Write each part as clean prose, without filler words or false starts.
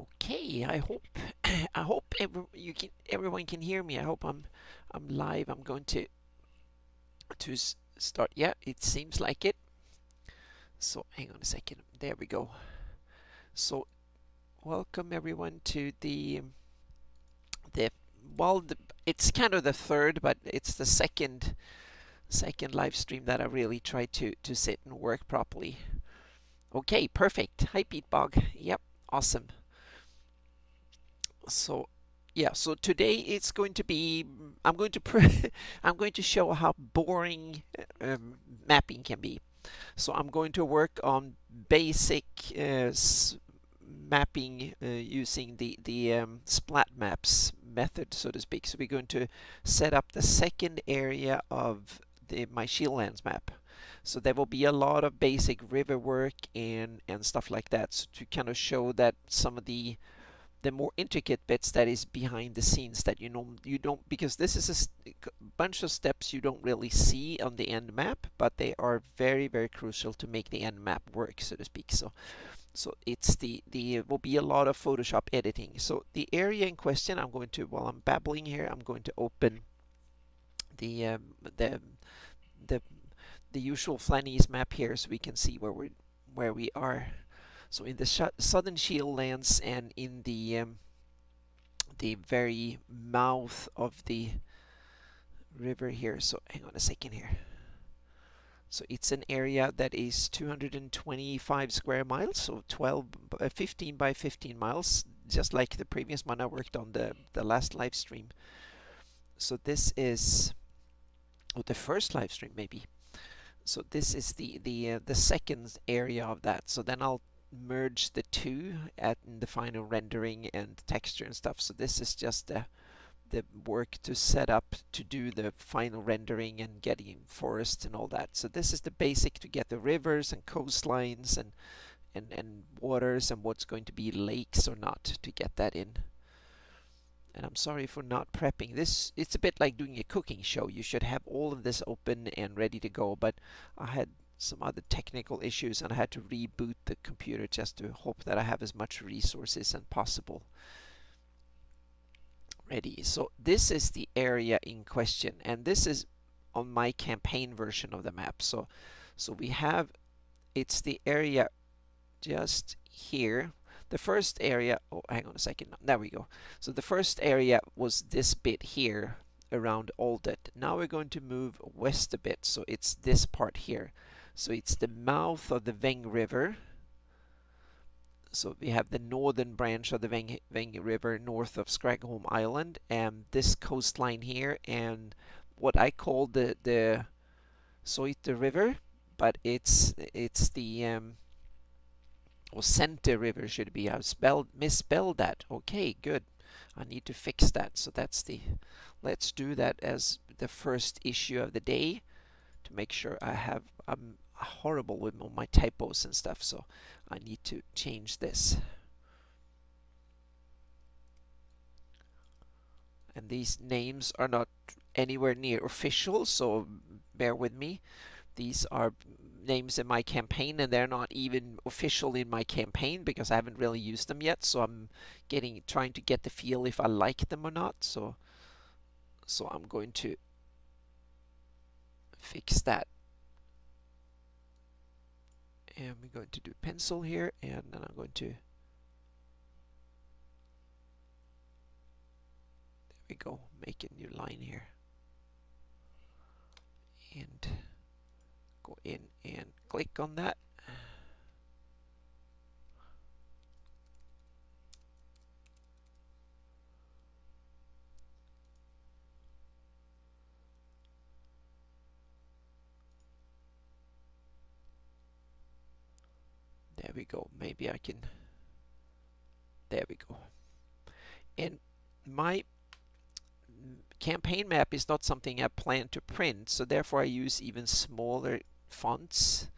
Okay, I hope I hope everyone can hear me. I hope I'm live. I'm going to start. Yeah, it seems like it. So hang on a second. There we go. So welcome everyone to the well, it's kind of the third, but it's the second live stream that I really try to sit and work properly. Okay, perfect. Hi, Pete Bog. Yep, awesome. So yeah, so today it's going to be I'm going to I'm going to show how boring mapping can be. So I'm going to work on basic mapping using the Splat Maps method, so to speak. So we're going to set up the second area of my Shieldlands map. So there will be a lot of basic river work and stuff like that, so to kind of show that some of the more intricate bits that is behind the scenes that you don't, because this is a bunch of steps you don't really see on the end map, but they are very crucial to make the end map work, so to speak. So it's the will be a lot of Photoshop editing. So the area in question, I'm going to, while I'm babbling here, I'm going to open the the the usual Flanese map here, so we can see where we are. So in the southern Shieldlands and in the very mouth of the river here. So hang on a second here. So it's an area that is 225 square miles, so 15 by 15 miles, just like the previous one I worked on the last live stream. So this is the first live stream maybe. So this is the second area of that. So then I'll merge the two in the final rendering and texture and stuff. So this is just the work to set up to do the final rendering and getting forests and all that. So this is the basic to get the rivers and coastlines and waters and what's going to be lakes or not, to get that in. And I'm sorry for not prepping this. It's a bit like doing a cooking show. You should have all of this open and ready to go, but I had some other technical issues and I had to reboot the computer just to hope that I have as much resources as possible ready. So this is the area in question, and this is on my campaign version of the map. So we have, it's the area just here. The first area, oh hang on a second, there we go. So the first area was this bit here around Aldet. Now we're going to move west a bit, so it's this part here. So it's the mouth of the Veng River. So we have the northern branch of the Veng River north of Skragholm Island, and this coastline here, and what I call the Soite River, but it's the or Center River should be. I've misspelled that. Okay, good. I need to fix that. So that's let's do that as the first issue of the day to make sure I'm horrible with all my typos and stuff, so I need to change this. And these names are not anywhere near official, so bear with me. These are names in my campaign, and they're not even official in my campaign because I haven't really used them yet. So I'm trying to get the feel if I like them or not. So I'm going to fix that. And we're going to do pencil here, and then I'm going to, there we go, make a new line here. And go in and click on that. There we go. Maybe I can, there we go. And my campaign map is not something I plan to print, so therefore I use even smaller fonts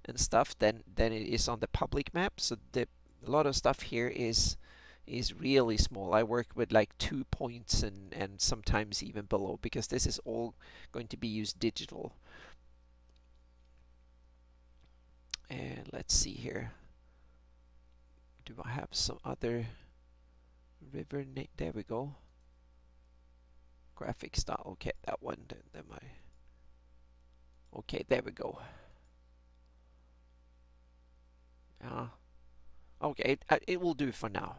and stuff than it is on the public map. So a lot of stuff here is really small. I work with like 2 points and sometimes even below, because this is all going to be used digital. And let's see here. Do I have some other river name. There we go. Graphic style. Okay, that one. Okay, there we go. Okay, it will do for now.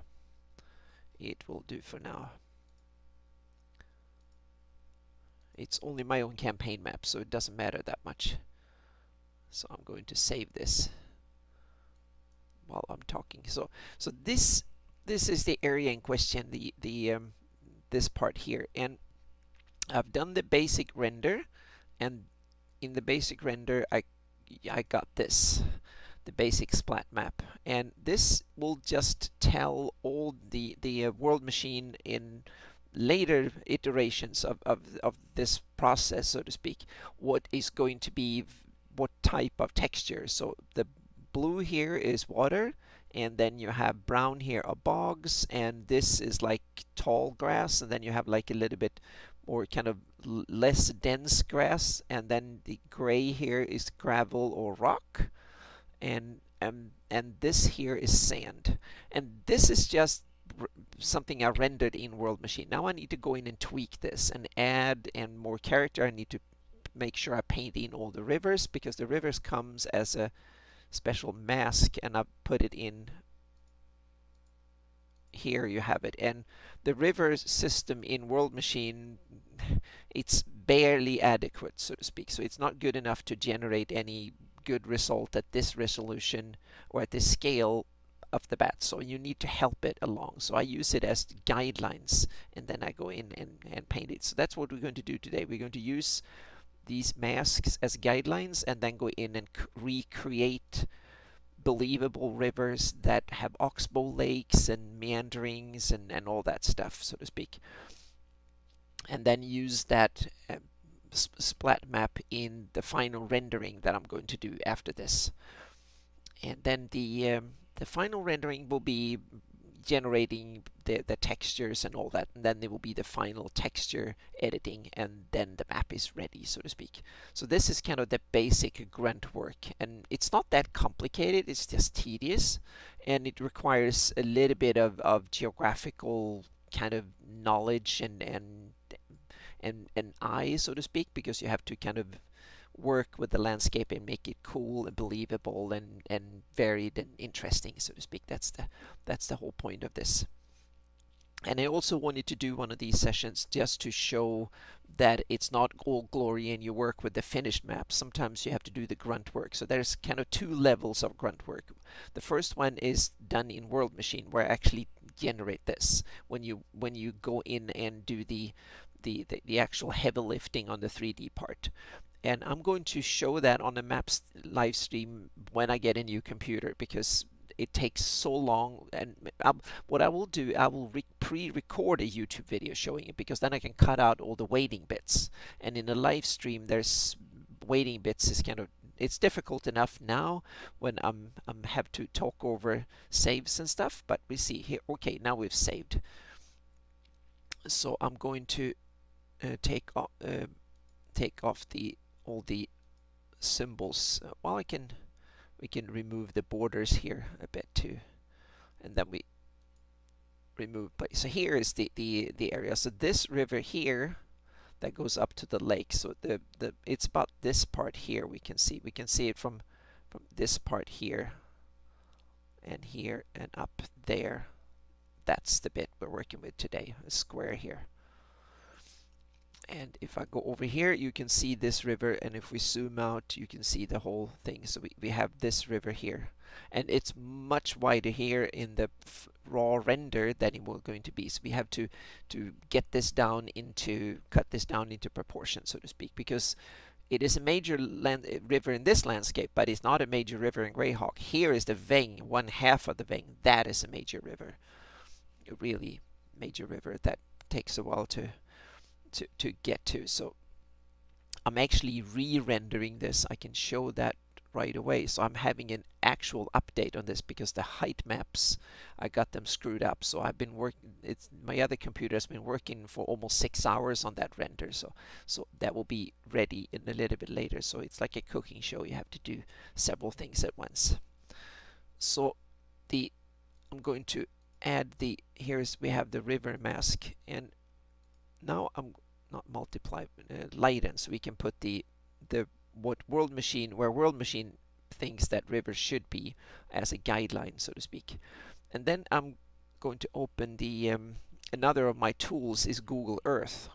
It will do for now. It's only my own campaign map, so it doesn't matter that much. So I'm going to save this while I'm talking. So this is the area in question, this part here, and I've done the basic render, and in the basic render I got this, the basic splat map, and this will just tell all the world machine in later iterations of this process, so to speak, what is going to be what type of texture. So the blue here is water, and then you have brown here are bogs, and this is like tall grass, and then you have like a little bit more kind of less dense grass, and then the gray here is gravel or rock, and this here is sand, and this is just something I rendered in World Machine. Now I need to go in and tweak this and add and more character. I need to make sure I paint in all the rivers, because the rivers comes as a special mask, and I've put it in here. You have it, and the river system in World Machine, it's barely adequate, so to speak, so it's not good enough to generate any good result at this resolution or at this scale of the bat, so you need to help it along. So I use it as guidelines, and then I go in and paint it. So that's what we're going to do today. We're going to use these masks as guidelines, and then go in and recreate believable rivers that have oxbow lakes and meanderings and all that stuff, so to speak, and then use that splat map in the final rendering that I'm going to do after this. And then the final rendering will be generating the textures and all that, and then there will be the final texture editing, and then the map is ready, so to speak. So this is kind of the basic grunt work, and it's not that complicated, it's just tedious, and it requires a little bit of geographical kind of knowledge and eye, so to speak, because you have to kind of work with the landscape and make it cool and believable and varied and interesting, so to speak. That's the whole point of this. And I also wanted to do one of these sessions just to show that it's not all glory and you work with the finished map. Sometimes you have to do the grunt work. So there's kind of two levels of grunt work. The first one is done in World Machine, where I actually generate this when you go in and do the actual heavy lifting on the 3D part. And I'm going to show that on the maps live stream when I get a new computer, because it takes so long. And what I will do, I will pre-record a YouTube video showing it, because then I can cut out all the waiting bits. And in a live stream, there's waiting bits is kind of, it's difficult enough now when I'm have to talk over saves and stuff. But we see here, okay, now we've saved. So I'm going to take off all the symbols. Well, we can remove the borders here a bit too, and then we remove. So here is the area. So this river here that goes up to the lake. So it's about this part here. We can see it from this part here and up there. That's the bit we're working with today. A square here. And if I go over here, you can see this river, and if we zoom out, you can see the whole thing. So we have this river here, and it's much wider here in the raw render than it was going to be. So we have to get this down into, cut this down into proportion, so to speak, because it is a major river in this landscape, but it's not a major river in Greyhawk. Here is the Veng, one half of the Veng. That is a major river, a really major river that takes a while to get to. So I'm actually re-rendering this. I can show that right away. So I'm having an actual update on this, because the height maps, I got them screwed up. So I've been working, my other computer has been working for almost 6 hours on that render. So that will be ready in a little bit later. So it's like a cooking show. You have to do several things at once. So I'm going to add the, we have the river mask, and now I'm not multiply, lighten, so we can put the what world machine, where world machine thinks that rivers should be, as a guideline, so to speak. And then I'm going to open the another of my tools is Google Earth,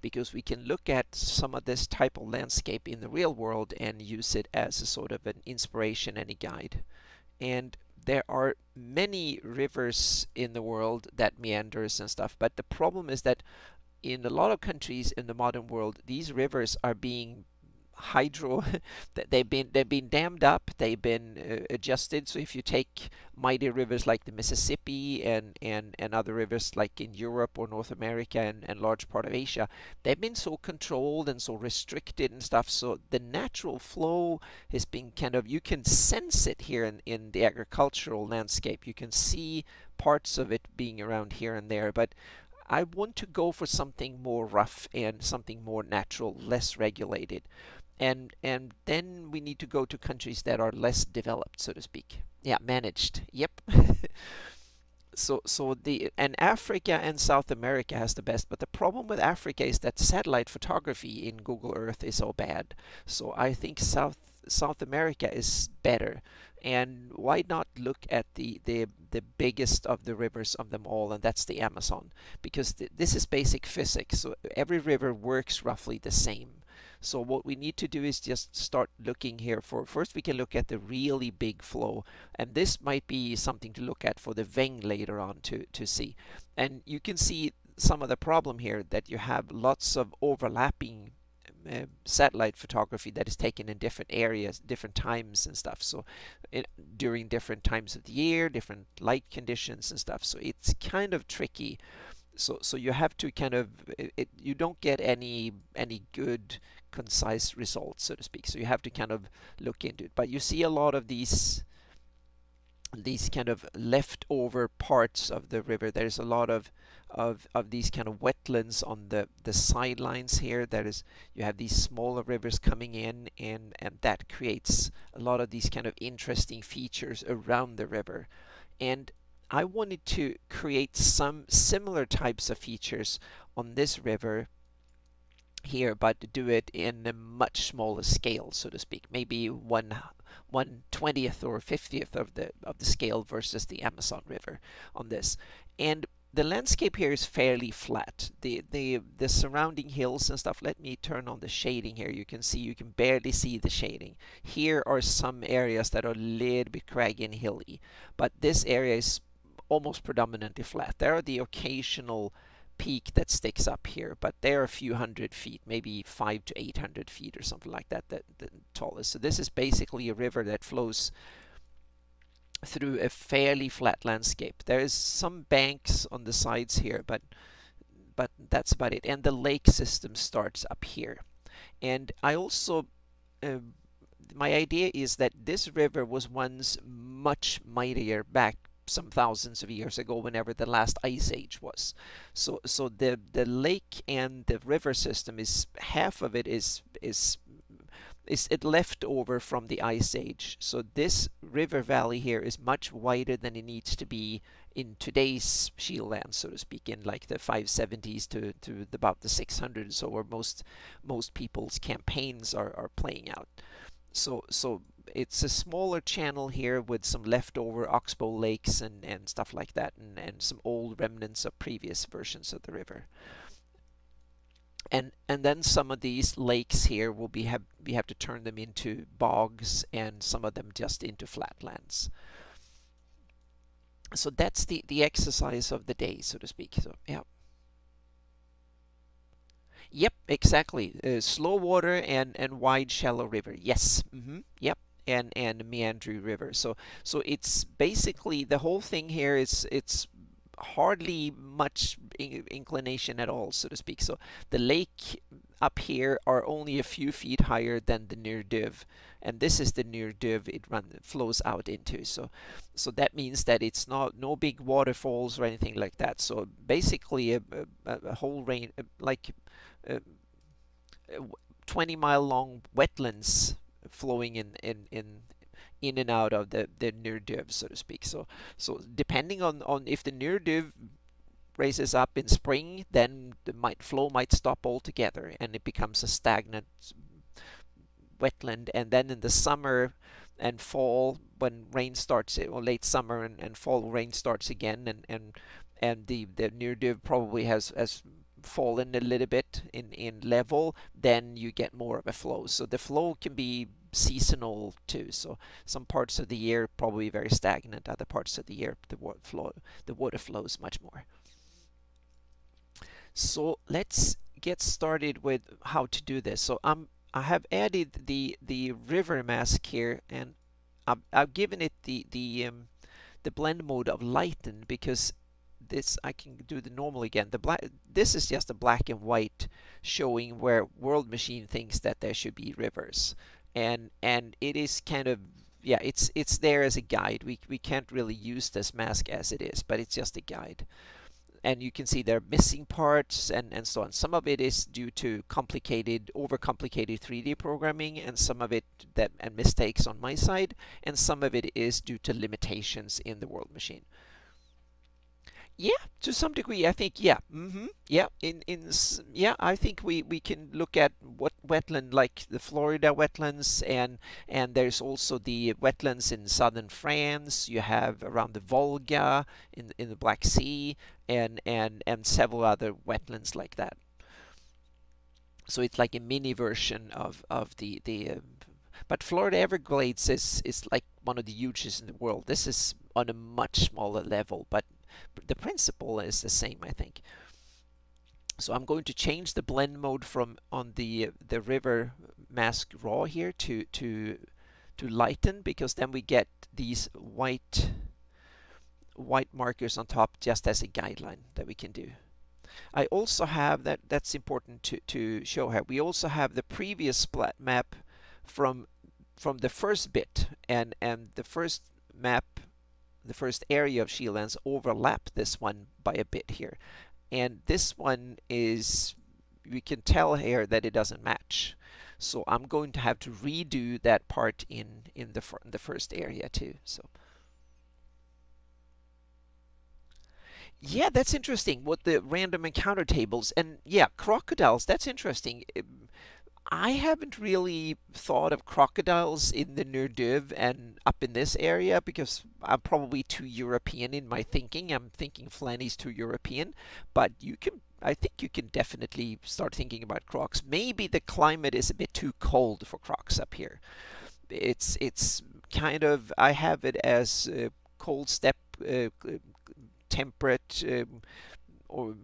because we can look at some of this type of landscape in the real world and use it as a sort of an inspiration and a guide. And there are many rivers in the world that meanders and stuff, but the problem is that in a lot of countries in the modern world, these rivers are being hydro they've been dammed up, they've been adjusted. So if you take mighty rivers like the Mississippi and other rivers like in Europe or North America and large part of Asia, they've been so controlled and so restricted and stuff, so the natural flow has been kind of, you can sense it here in the agricultural landscape. You can see parts of it being around here and there, but I want to go for something more rough and something more natural, less regulated. And then we need to go to countries that are less developed, so to speak. Yeah, managed. Yep. So the and Africa and South America has the best, but the problem with Africa is that satellite photography in Google Earth is so bad. So I think South America is better. And why not look at the biggest of the rivers of them all, and that's the Amazon, because this is basic physics. So every river works roughly the same. So what we need to do is just start looking here for, first we can look at the really big flow, and this might be something to look at for the Veng later on to see. And you can see some of the problem here, that you have lots of overlapping satellite photography that is taken in different areas, different times and stuff. So during different times of the year, different light conditions and stuff. So it's kind of tricky. So you have to kind of you don't get any good concise results, so to speak. So you have to kind of look into it. But you see a lot of these kind of leftover parts of the river. There's a lot of these kind of wetlands on the sidelines here. You have these smaller rivers coming in, and that creates a lot of these kind of interesting features around the river. And I wanted to create some similar types of features on this river here, but do it in a much smaller scale, so to speak. Maybe 1/20th or 50th of the scale versus the Amazon River on this. And the landscape here is fairly flat. The surrounding hills and stuff. Let me turn on the shading here. You can see, you can barely see the shading. Here are some areas that are a little bit craggy and hilly, but this area is almost predominantly flat. There are the occasional peak that sticks up here, but they're a few hundred feet, maybe 500 to 800 feet or something like that, the tallest. So this is basically a river that flows through a fairly flat landscape. There is some banks on the sides here, but that's about it. And the lake system starts up here. And I also my idea is that this river was once much mightier back some thousands of years ago, whenever the last ice age was. So the lake and the river system is, half of it is it left over from the ice age. So this river valley here is much wider than it needs to be in today's shieldland, so to speak, in like the 570s to about the 600s, or where most people's campaigns are playing out. So it's a smaller channel here with some leftover oxbow lakes and stuff like that, and some old remnants of previous versions of the river. And then some of these lakes here will we have to turn them into bogs, and some of them just into flatlands. So that's the exercise of the day, so to speak. So yeah. Yep, exactly. Slow water and wide, shallow river. Yes. Yep. And meandering river. So it's basically, the whole thing here is, it's hardly much inclination at all, so to speak. So the lake up here are only a few feet higher than the near div, and this is the near div it flows out into. So that means that it's no big waterfalls or anything like that. So basically a whole range, like 20-mile long wetlands flowing in and out of the near-div, so to speak. So depending on if the near-div raises up in spring, then the flow might stop altogether and it becomes a stagnant wetland. And then in the summer and fall, when rain starts, or late summer and fall, rain starts again, and the near div probably has fallen a little bit in level, then you get more of a flow. So the flow can be seasonal too. So some parts of the year probably very stagnant, other parts of the year the water flows much more. So let's get started with how to do this. So I have added the river mask here, and I've given it the blend mode of lighten, because this I can do the normal again. This is just a black and white showing where World Machine thinks that there should be rivers, and it is kind of, yeah, it's there as a guide. We can't really use this mask as it is, but it's just a guide. And you can see there are missing parts and so on. Some of it is due to overcomplicated 3D programming, and some of it and mistakes on my side, and some of it is due to limitations in the World Machine. Yeah, to some degree, I think, yeah. Yeah, yeah, I think we can look at what wetland, like the Florida wetlands, and there's also the wetlands in southern France. You have around the Volga in the Black Sea, and several other wetlands like that. So it's like a mini version of the but Florida Everglades is like one of the hugest in the world. This is on a much smaller level, but the principle is the same, I think. So I'm going to change the blend mode from on the river mask raw here to lighten, because then we get these white markers on top just as a guideline that we can do. I also have that's important to show here. We also have the previous splat map from the first bit, and the first map, the first area of Shieldlands overlap this one by a bit here, and this one is, we can tell here that it doesn't match. So I'm going to have to redo that part in the first area too. So yeah, that's interesting. What the random encounter tables, and yeah, crocodiles. That's interesting. I haven't really thought of crocodiles in the Nerdiv and up in this area, because I'm probably too European in my thinking. I'm thinking Flanny's too European, but I think you can definitely start thinking about crocs. Maybe the climate is a bit too cold for crocs up here. It's kind of, I have it as cold steppe, temperate, or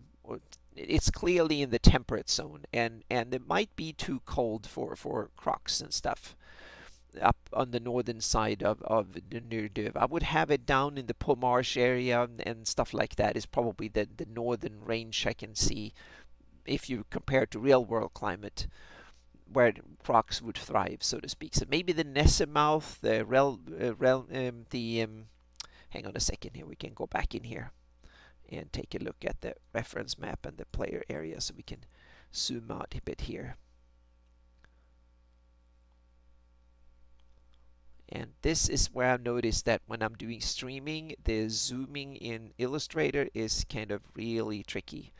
it's clearly in the temperate zone, and it might be too cold for crocs and stuff up on the northern side of the Nerdiv. I would have it down in the Pomarsh area and stuff like that. Is probably the northern range I can see, if you compare to real world climate, where crocs would thrive, so to speak. So maybe the Nessemouth, hang on a second here, we can go back in here and take a look at the reference map and the player area, so we can zoom out a bit here. And this is where I've noticed that when I'm doing streaming, the zooming in Illustrator is kind of really tricky.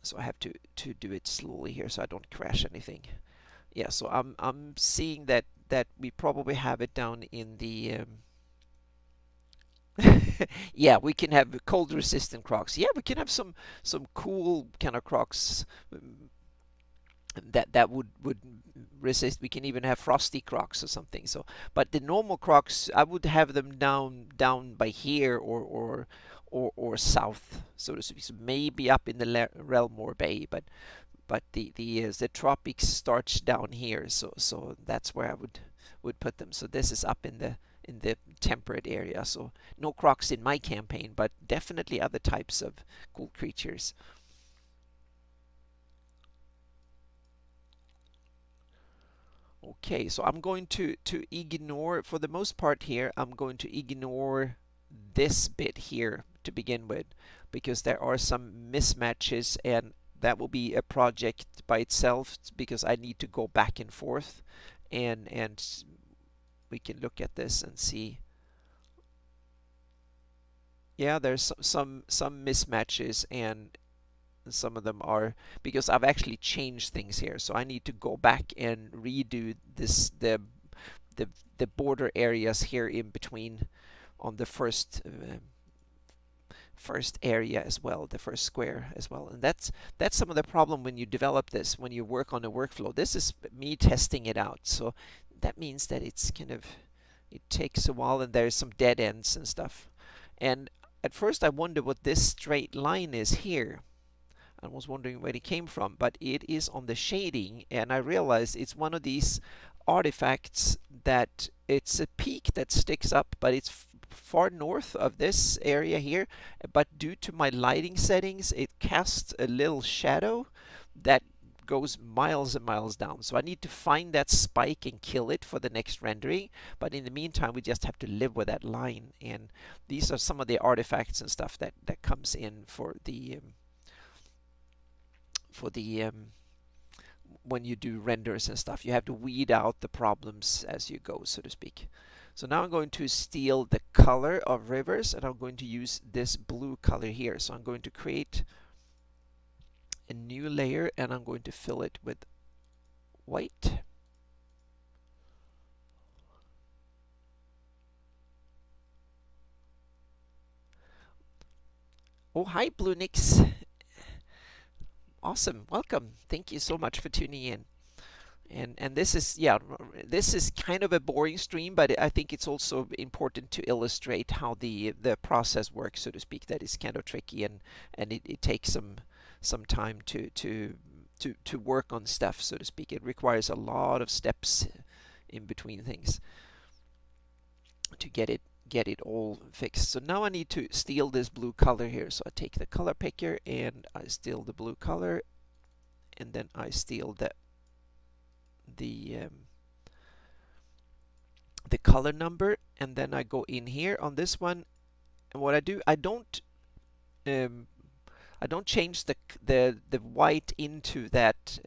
So I have to do it slowly here so I don't crash anything. Yeah, so I'm seeing that we probably have it down in the yeah, we can have cold resistant crocs. Yeah, we can have some cool kind of crocs that would resist. We can even have frosty crocs or something. So, but the normal crocs, I would have them down by here or south, so to speak. So maybe up in the Relmore Bay, but the tropics starts down here. So that's where I would put them. So this is up in the temperate area. So no crocs in my campaign, but definitely other types of cool creatures. Okay, so I'm going to ignore, for the most part here, I'm going to ignore this bit here to begin with, because there are some mismatches, and that will be a project by itself, because I need to go back and forth and we can look at this and see. Yeah, there's some mismatches, and some of them are because I've actually changed things here. So I need to go back and redo this the the border areas here in between on the first area as well, the first square as well. And that's some of the problem when you develop this, when you work on a workflow. This is me testing it out, so that means that it's kind of, it takes a while, and there's some dead ends and stuff. And at first I wonder what this straight line is here. I was wondering where it came from, but it is on the shading, and I realized it's one of these artifacts that it's a peak that sticks up, but it's far north of this area here, but due to my lighting settings it casts a little shadow that goes miles and miles down. So I need to find that spike and kill it for the next rendering, but in the meantime we just have to live with that line. And these are some of the artifacts and stuff that comes in for the when you do renders and stuff. You have to weed out the problems as you go, so to speak. So now I'm going to steal the color of rivers, and I'm going to use this blue color here. So I'm going to create a new layer, and I'm going to fill it with white. Oh, hi Bluenix. Awesome, welcome. Thank you so much for tuning in. And this is, yeah, this is kind of a boring stream, but I think it's also important to illustrate how the process works, so to speak. That is kind of tricky, and it takes some time to work on stuff, so to speak. It requires a lot of steps in between things to get it all fixed. So now I need to steal this blue color here. So I take the color picker and I steal the blue color, and then I steal the color number, and then I go in here on this one, and what I do, I don't change the white into that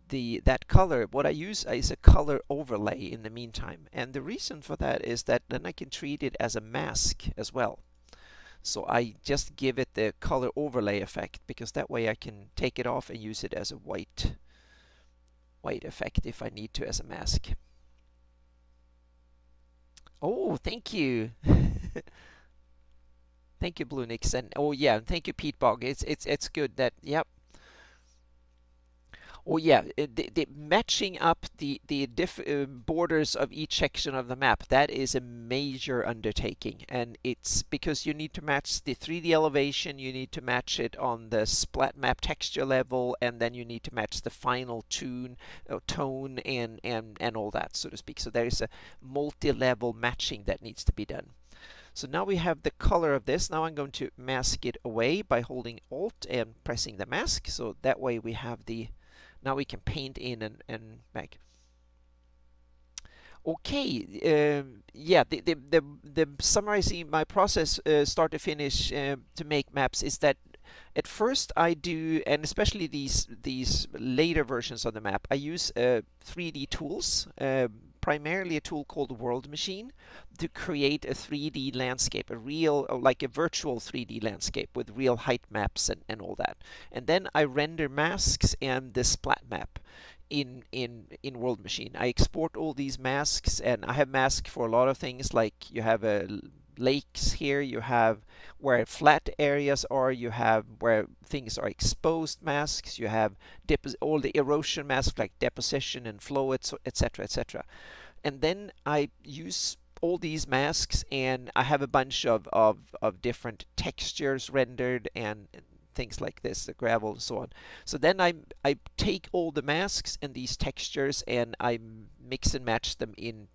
that color. What I use is a color overlay in the meantime, and the reason for that is that then I can treat it as a mask as well. So I just give it the color overlay effect, because that way I can take it off and use it as a white effect if I need to as a mask. Oh, thank you. Thank you, Bluenix, and oh yeah, thank you, Pete Bog. It's good that, yep. Oh yeah, the matching up the borders of each section of the map, that is a major undertaking, and it's because you need to match the 3D elevation, you need to match it on the Splat Map texture level, and then you need to match the final tone and all that, so to speak. So there is a multi-level matching that needs to be done. So now we have the color of this. Now I'm going to mask it away by holding Alt and pressing the mask, so that way we have the, now we can paint in and back. Okay, yeah, the summarizing my process start to finish to make maps is that at first I do, and especially these later versions of the map, I use 3D tools, primarily a tool called World Machine, to create a 3D landscape, a real, like a virtual 3D landscape with real height maps and all that. And then I render masks and the splat map in World Machine. I export all these masks, and I have masks for a lot of things, like you have lakes here, you have where flat areas are, you have where things are exposed masks, you have all the erosion masks like deposition and flow, etc., etc. And then I use all these masks, and I have a bunch of different textures rendered and things like this, the gravel and so on. So then I take all the masks and these textures, and I mix and match them in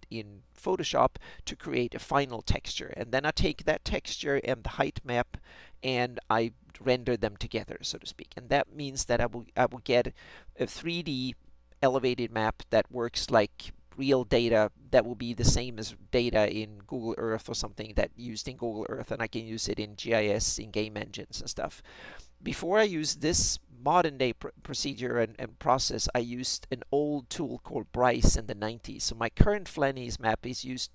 Photoshop to create a final texture. And then I take that texture and the height map, and I render them together, so to speak. And that means that I will get a 3D elevated map that works like real data, that will be the same as data in Google Earth or something that used in Google Earth, and I can use it in GIS, in game engines and stuff. Before I use this modern day procedure and process, I used an old tool called Bryce in the 90s. So my current Flannery's map is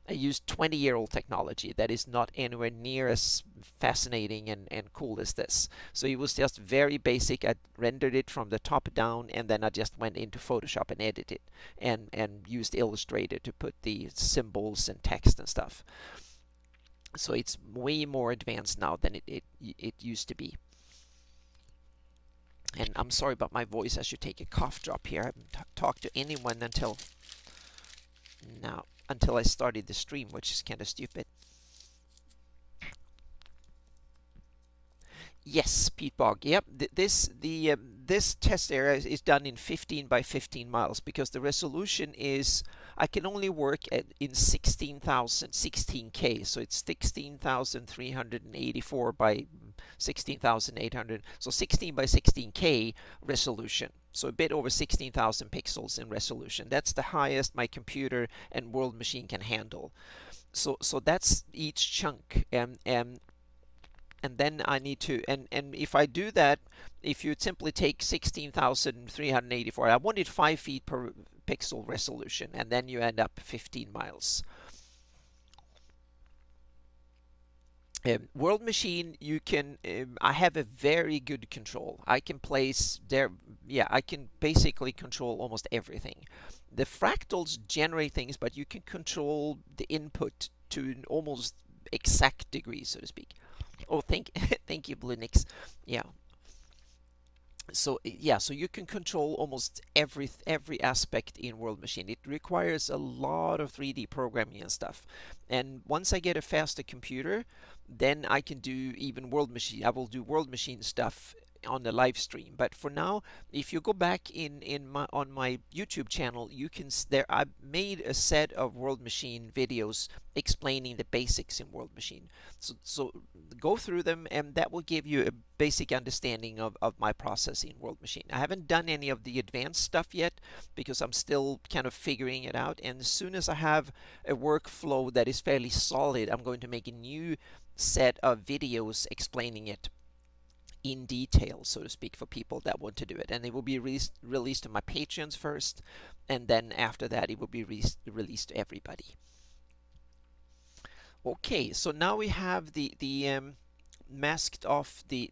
I used 20-year-old technology that is not anywhere near as fascinating and cool as this. So it was just very basic. I rendered it from the top down, and then I just went into Photoshop and edited it, and used Illustrator to put the symbols and text and stuff. So it's way more advanced now than it used to be. And I'm sorry about my voice. I should take a cough drop here. I haven't talked to anyone until now, until I started the stream, which is kind of stupid. Yes, Pete Bog. Yep, this test area is done in 15 by 15 miles because the resolution is, I can only work in 16K, so it's 16,384 by 16,800, so 16 by 16K resolution. So a bit over 16,000 pixels in resolution. That's the highest my computer and World Machine can handle. So that's each chunk, and then I need to, and if I do that, if you simply take 16,384, I wanted 5 feet per pixel resolution, and then you end up 15 miles. World Machine, you can, I have a very good control. I can place there, yeah, I can basically control almost everything. The fractals generate things, but you can control the input to an almost exact degree, so to speak. Oh, thank you, Blinix. Yeah. So yeah, so you can control almost every aspect in World Machine. It requires a lot of 3D programming and stuff. And once I get a faster computer, then I can do even World Machine. I will do World Machine stuff on the live stream. But for now, if you go back on my YouTube channel, you can I made a set of World Machine videos explaining the basics in World Machine. So go through them, and that will give you a basic understanding of my process in World Machine. I haven't done any of the advanced stuff yet because I'm still kind of figuring it out. And as soon as I have a workflow that is fairly solid, I'm going to make a new set of videos explaining it in detail, so to speak, for people that want to do it. And it will be released to my patrons first, and then after that it will be released to everybody. Okay, so now we have the masked off the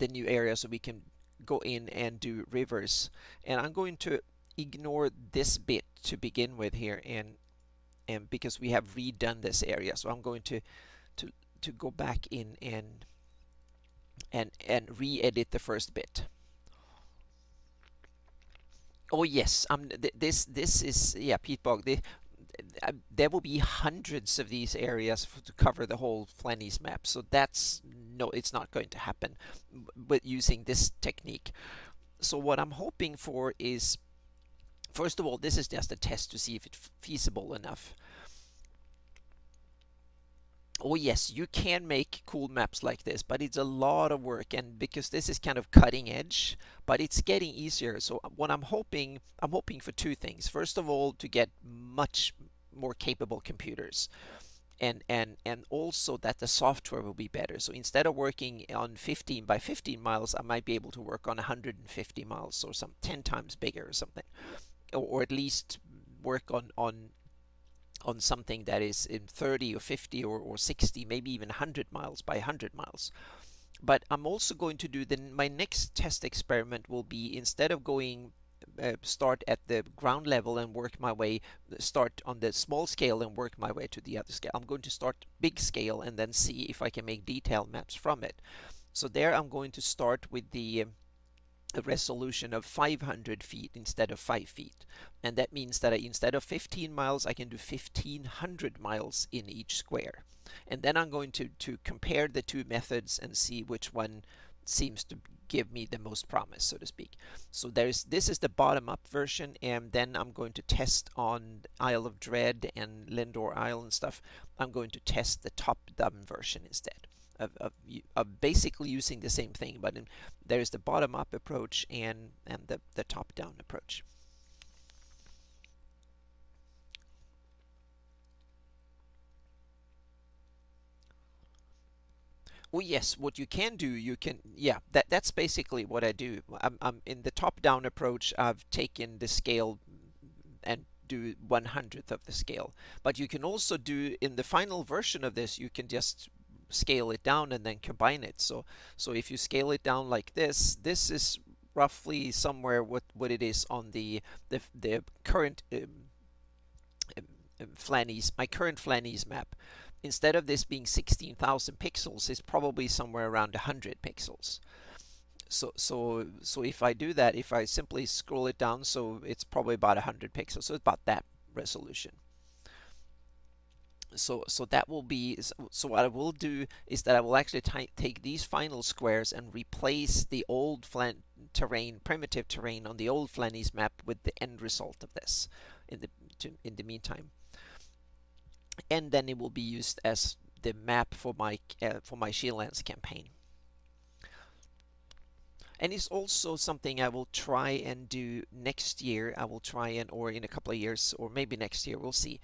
new area, so we can go in and do rivers. And I'm going to ignore this bit to begin with here, and because we have redone this area, so I'm going to go back in and re-edit the first bit. Oh yes, this is, yeah, Pete Bog. There will be hundreds of these areas to cover the whole Flannery's map, so that's no, it's not going to happen with using this technique. So what I'm hoping for is, first of all, this is just a test to see if it's feasible enough. Oh yes, you can make cool maps like this, but it's a lot of work, and because this is kind of cutting edge, but it's getting easier. So what I'm hoping for two things. First of all, to get much more capable computers, and also that the software will be better. So instead of working on 15 by 15 miles, I might be able to work on 150 miles, or some 10 times bigger or something, or at least work on something that is in 30 or 50 or 60, maybe even 100 miles by 100 miles. But I'm also going to do my next test experiment will be, instead of going start at the ground level and work my way, start on the small scale and work my way to the other scale. I'm going to start big scale and then see if I can make detailed maps from it. So there I'm going to start with a resolution of 500 feet instead of 5 feet, and that means that instead of 15 miles I can do 1,500 miles in each square. And then I'm going to compare the two methods and see which one seems to give me the most promise, so to speak. So this is the bottom-up version, and then I'm going to test on Isle of Dread and Lindor Isle and stuff. I'm going to test the top-down version instead. Of basically using the same thing, but there's the bottom-up approach and the top-down approach. Oh yes, what you can do, you can, yeah, that's basically what I do. I'm in the top-down approach. I've taken the scale and do 1/100th of the scale. But you can also do, in the final version of this, you can just scale it down and then combine it. So if you scale it down like this is roughly somewhere what it is on the current Flanese, my current Flanese map. Instead of this being 16,000 pixels, it's probably somewhere around 100 pixels. So if I do that, if I simply scroll it down, so it's probably about 100 pixels, so it's about that resolution. So that will be, so what I will do is that I will actually take these final squares and replace the old terrain, primitive terrain on the old Flanese map with the end result of this in the meantime. And then it will be used as the map for my Shieldlands campaign. And it's also something I will try and do next year. I will try and, or in a couple of years, or maybe next year, we'll see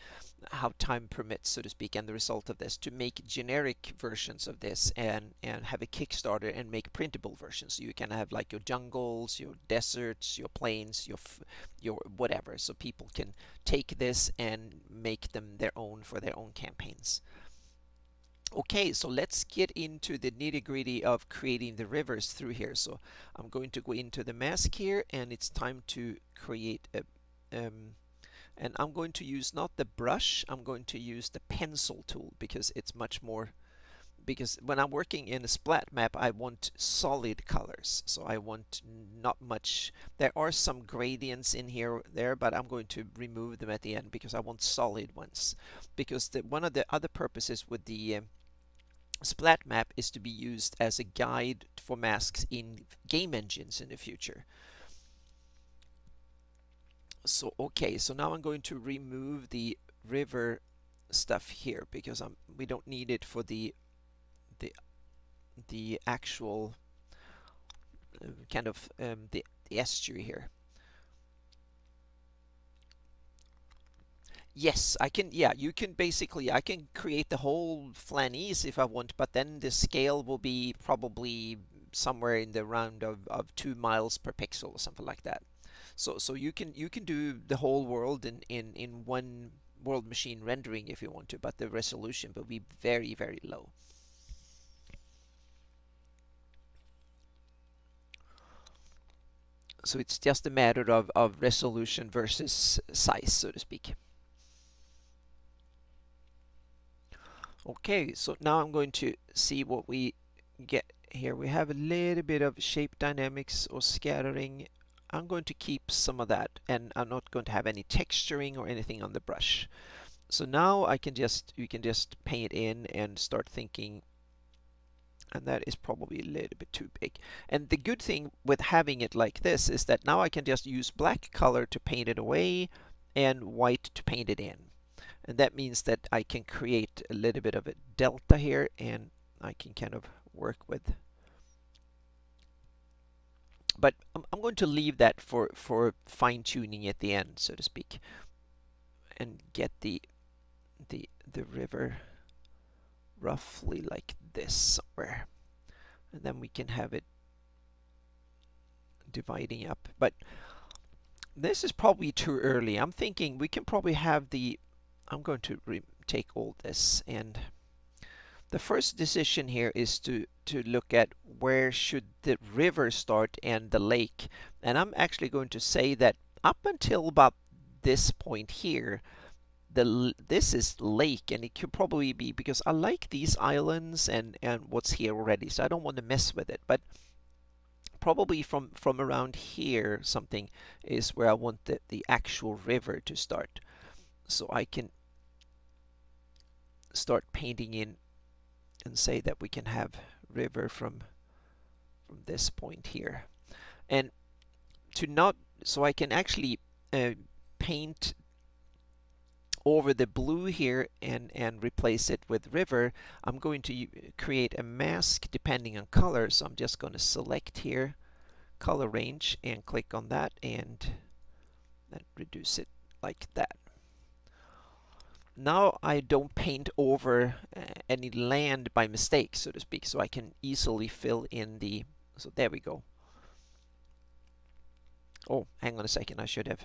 how time permits, so to speak, and the result of this, to make generic versions of this and have a Kickstarter and make printable versions. So you can have like your jungles, your deserts, your plains, your whatever. So people can take this and make them their own for their own campaigns. Okay, so let's get into the nitty-gritty of creating the rivers through here. So I'm going to go into the mask here, and it's time to create a and I'm going to use not the brush, I'm going to use the pencil tool, because it's much more, because when I'm working in a splat map, I want solid colors. So I want not much, there are some gradients in here there, but I'm going to remove them at the end because I want solid ones. Because one of the other purposes with the Splat Map is to be used as a guide for masks in game engines in the future. So okay, so now I'm going to remove the river stuff here because we don't need it for the actual kind of the estuary here. Yes, I can, yeah, you can basically, I can create the whole Flanese if I want, but then the scale will be probably somewhere in the round of 2 miles per pixel or something like that. So you can do the whole world in one world machine rendering if you want to, but the resolution will be very, very low. So it's just a matter of resolution versus size, so to speak. Okay, so now I'm going to see what we get here. We have a little bit of shape dynamics or scattering. I'm going to keep some of that, and I'm not going to have any texturing or anything on the brush. So now you can just paint in and start thinking, and that is probably a little bit too big. And the good thing with having it like this is that now I can just use black color to paint it away and white to paint it in. And that means that I can create a little bit of a delta here, and I can kind of work with. But I'm going to leave that for fine-tuning at the end, so to speak, and get the river roughly like this somewhere. And then we can have it dividing up. But this is probably too early. I'm thinking we can probably have I'm going to take all this, and the first decision here is to look at where should the river start and the lake. And I'm actually going to say that up until about this point here, this is lake, and it could probably be, because I like these islands and what's here already, so I don't want to mess with it. But probably from around here something is where I want the actual river to start. So I can start painting in and say that we can have river from this point here. And so I can actually paint over the blue here and replace it with river. I'm going to create a mask depending on color, so I'm just going to select here color range and click on that and reduce it like that. now I don't paint over any land by mistake, so to speak, so I can easily fill in the, so there we go. Oh, hang on a second, I should have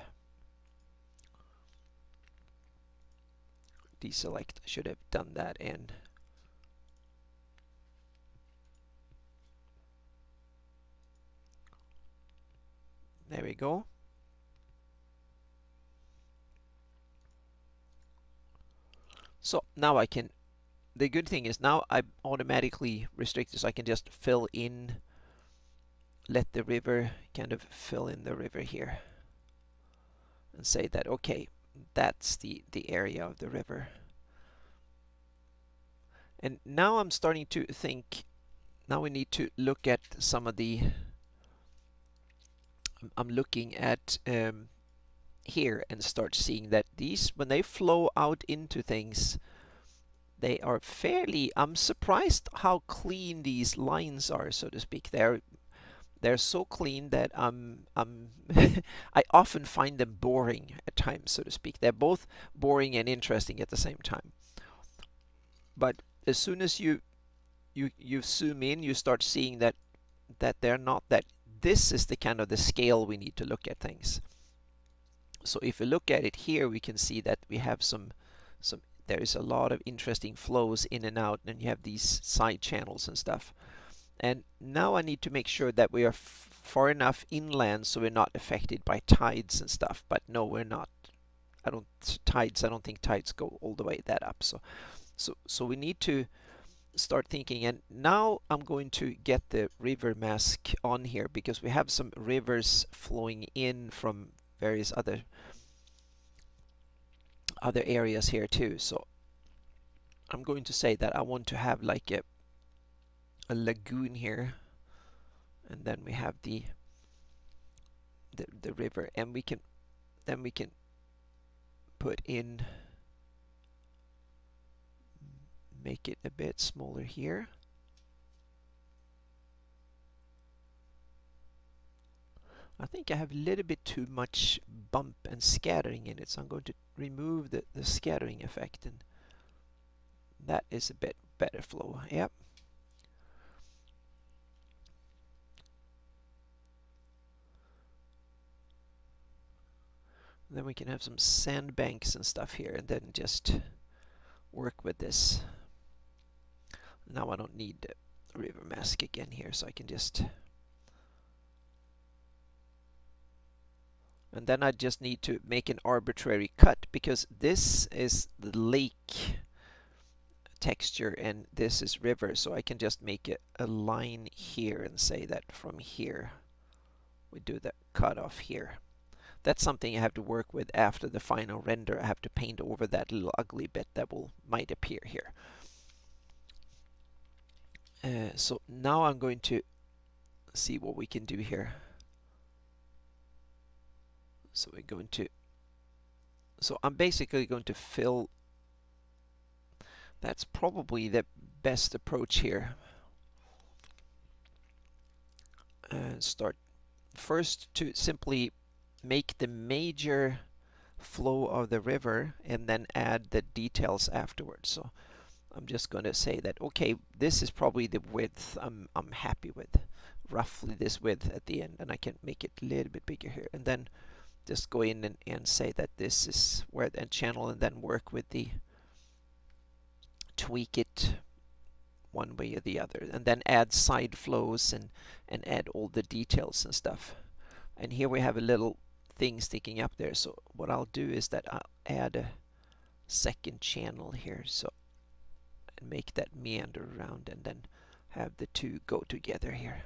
deselect, I should have done that and there we go. So now I can, the good thing is now I'm automatically restricted, so I can just fill in, let the river kind of fill in the river here and say that okay, that's the area of the river. And now I'm starting to think, now we need to look at some of the, I'm looking at here and start seeing that these, when they flow out into things, they are fairly, I'm surprised how clean these lines are, so to speak. They're so clean that I often find them boring at times, so to speak. They're both boring and interesting at the same time. But as soon as you zoom in, you start seeing that they're not that. This is the kind of the scale we need to look at things. So if we look at it here, we can see that we have some there is a lot of interesting flows in and out, and you have these side channels and stuff. And now I need to make sure that we are far enough inland so we're not affected by tides and stuff. But no, we're not. I don't think tides go all the way that up. So we need to start thinking. And now I'm going to get the river mask on here because we have some rivers flowing in from various other areas here too. So I'm going to say that I want to have like a lagoon here, and then we have the river, and we can put in, make it a bit smaller here. I think I have a little bit too much bump and scattering in it, so I'm going to remove the scattering effect, and that is a bit better flow. Yep. Then we can have some sandbanks and stuff here, and then just work with this. Now I don't need the river mask again here, so I can just, and then I just need to make an arbitrary cut because this is the lake texture and this is river, so I can just make a line here and say that from here we do the cut off here. That's something I have to work with after the final render. I have to paint over that little ugly bit that might appear here. So now I'm going to see what we can do here. So we're going to, so I'm basically going to fill, that's probably the best approach here. Start first to simply make the major flow of the river and then add the details afterwards. So I'm just going to say that okay, this is probably the width I'm happy with, roughly this width at the end, and I can make it a little bit bigger here, and then just go in and say that this is where the channel, and then work with the tweak it one way or the other, and then add side flows and add all the details and stuff. And here we have a little thing sticking up there, so what I'll do is that I'll add a second channel here, so and make that meander around, and then have the two go together here.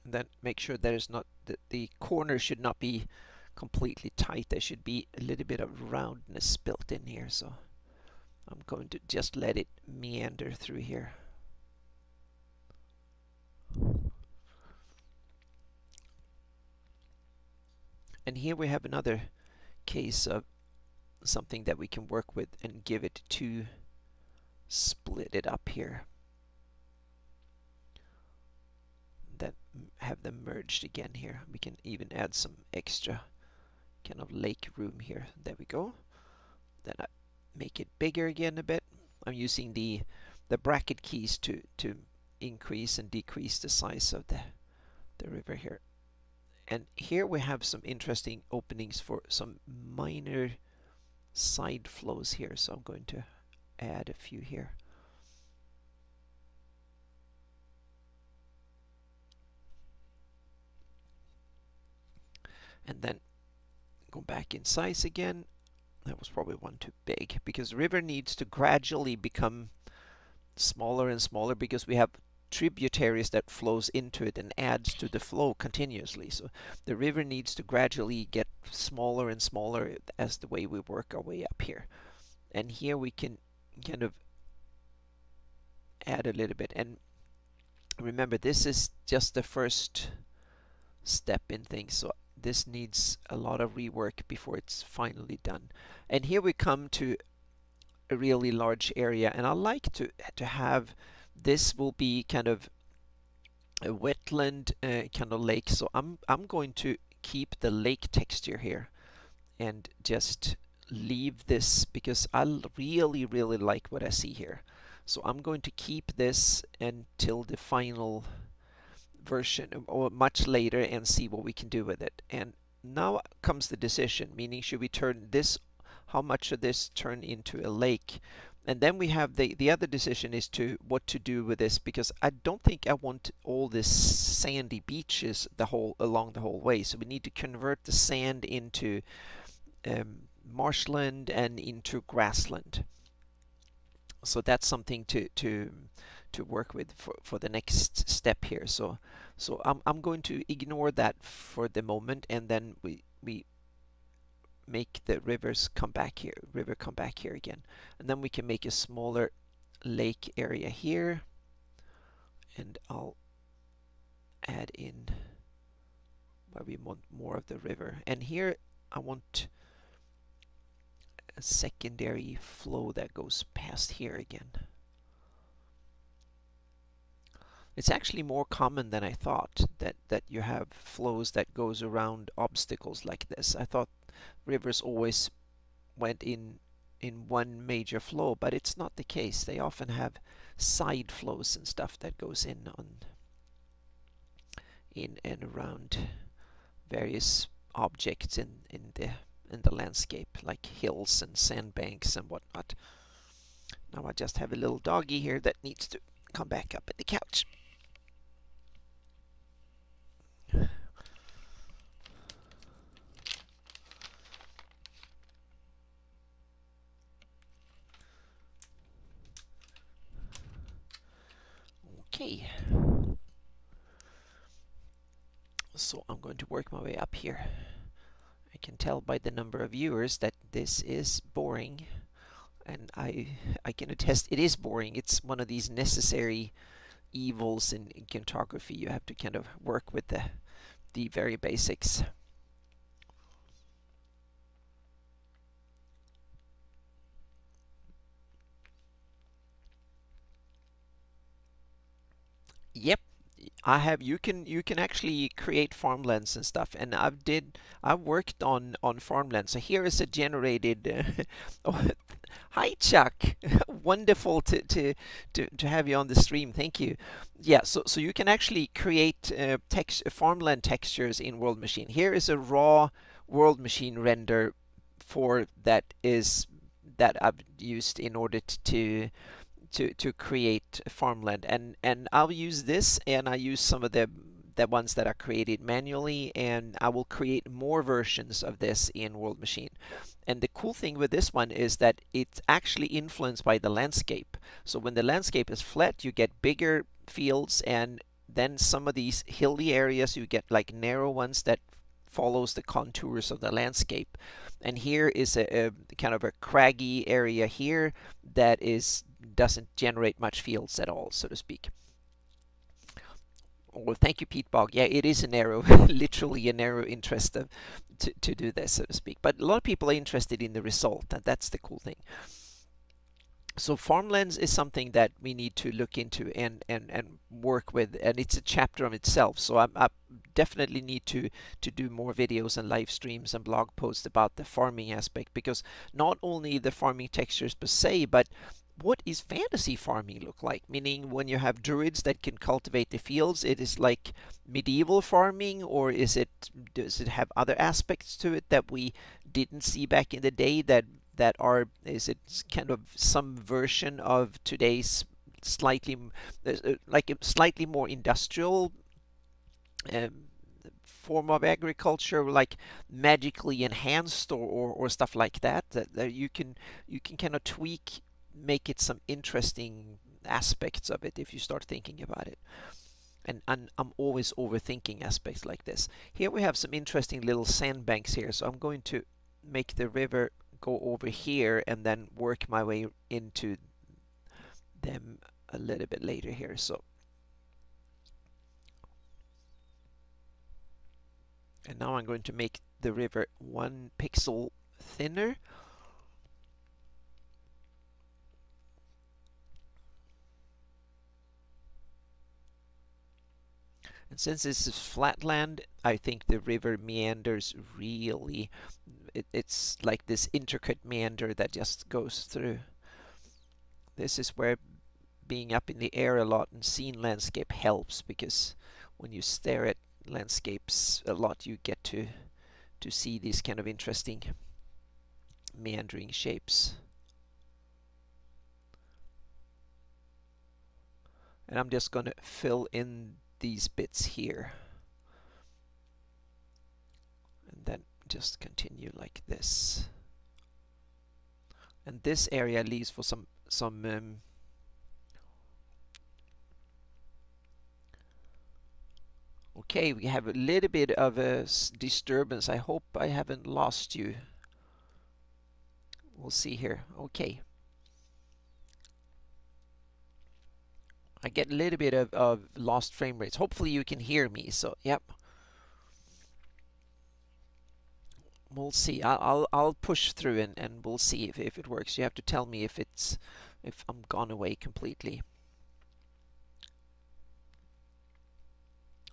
And then make sure there's not, the corners should not be completely tight. There should be a little bit of roundness built in here, so I'm going to just let it meander through here. And here we have another case of something that we can work with and give it to split it up here. then have them merged again here. We can even add some extra kind of lake room here. There we go. Then I make it bigger again a bit. I'm using the bracket keys to increase and decrease the size of the river here. And here we have some interesting openings for some minor side flows here, so I'm going to add a few here. And then go back in size again. That was probably one too big, because the river needs to gradually become smaller and smaller, because we have tributaries that flows into it and adds to the flow continuously. So the river needs to gradually get smaller and smaller as the way we work our way up here. And here we can kind of add a little bit. And remember, this is just the first step in things, so this needs a lot of rework before it's finally done. And here we come to a really large area, and I like to have this will be kind of a wetland kind of lake. So I'm going to keep the lake texture here and just leave this, because I really like what I see here. So I'm going to keep this until the final version, or much later, and see what we can do with it. And now comes the decision, meaning should we turn this, how much should this turn into a lake? And then we have the other decision is to what to do with this, because I don't think I want all this sandy beaches along the whole way. So we need to convert the sand into marshland and into grassland. So that's something to work with for the next step here. So I'm going to ignore that for the moment, and then we make the river come back here again, and then we can make a smaller lake area here, and I'll add in where we want more of the river. And here I want a secondary flow that goes past here again. It's actually more common than I thought that you have flows that goes around obstacles like this. I thought rivers always went in one major flow, but it's not the case. They often have side flows and stuff that goes in and around various objects in the landscape, like hills and sandbanks and whatnot. Now I just have a little doggy here that needs to come back up in the couch. Okay, so I'm going to work my way up here. I can tell by the number of viewers that this is boring, and I can attest it is boring. It's one of these necessary evils in cartography. You have to kind of work with the very basics. Yep, I have. You can actually create farmlands and stuff, and I worked on farmland. So here is a generated. Oh, hi Chuck, wonderful to have you on the stream. Thank you. Yeah, so you can actually create farmland textures in World Machine. Here is a raw World Machine render for that I've used in order to create farmland, and I'll use this, and I use some of the ones that are created manually, and I will create more versions of this in World Machine. And the cool thing with this one is that it's actually influenced by the landscape. So when the landscape is flat, you get bigger fields, and then some of these hilly areas you get like narrow ones that follows the contours of the landscape. And here is a kind of a craggy area here that doesn't generate much fields at all, so to speak. Well, thank you, Pete Bog. Yeah, it is a narrow, literally a narrow interest to do this, so to speak. But a lot of people are interested in the result, and that's the cool thing. So farmlands is something that we need to look into and work with, and it's a chapter of itself. So I definitely need to do more videos and live streams and blog posts about the farming aspect, because not only the farming textures per se, but what is fantasy farming look like? Meaning, when you have druids that can cultivate the fields, it is like medieval farming, or does it have other aspects to it that we didn't see back in the day, is it kind of some version of today's slightly like a slightly more industrial um, form of agriculture, like magically enhanced, or stuff like that you can kind of tweak, make it some interesting aspects of it if you start thinking about it. And I'm always overthinking aspects like this. Here we have some interesting little sandbanks here, so I'm going to make the river go over here and then work my way into them a little bit later here. So, and now I'm going to make the river 1 pixel thinner. And since this is flatland, I think the river meanders really. It's like this intricate meander that just goes through. This is where being up in the air a lot and seeing landscape helps, because when you stare at landscapes a lot, you get to see these kind of interesting meandering shapes. And I'm just going to fill in these bits here, and then just continue like this. And this area leaves for some okay, we have a little bit of a disturbance. I hope I haven't lost you. We'll see here. Okay. I get a little bit of lost frame rates. Hopefully you can hear me. So, yep. We'll see. I'll push through and we'll see if it works. You have to tell me if I'm gone away completely.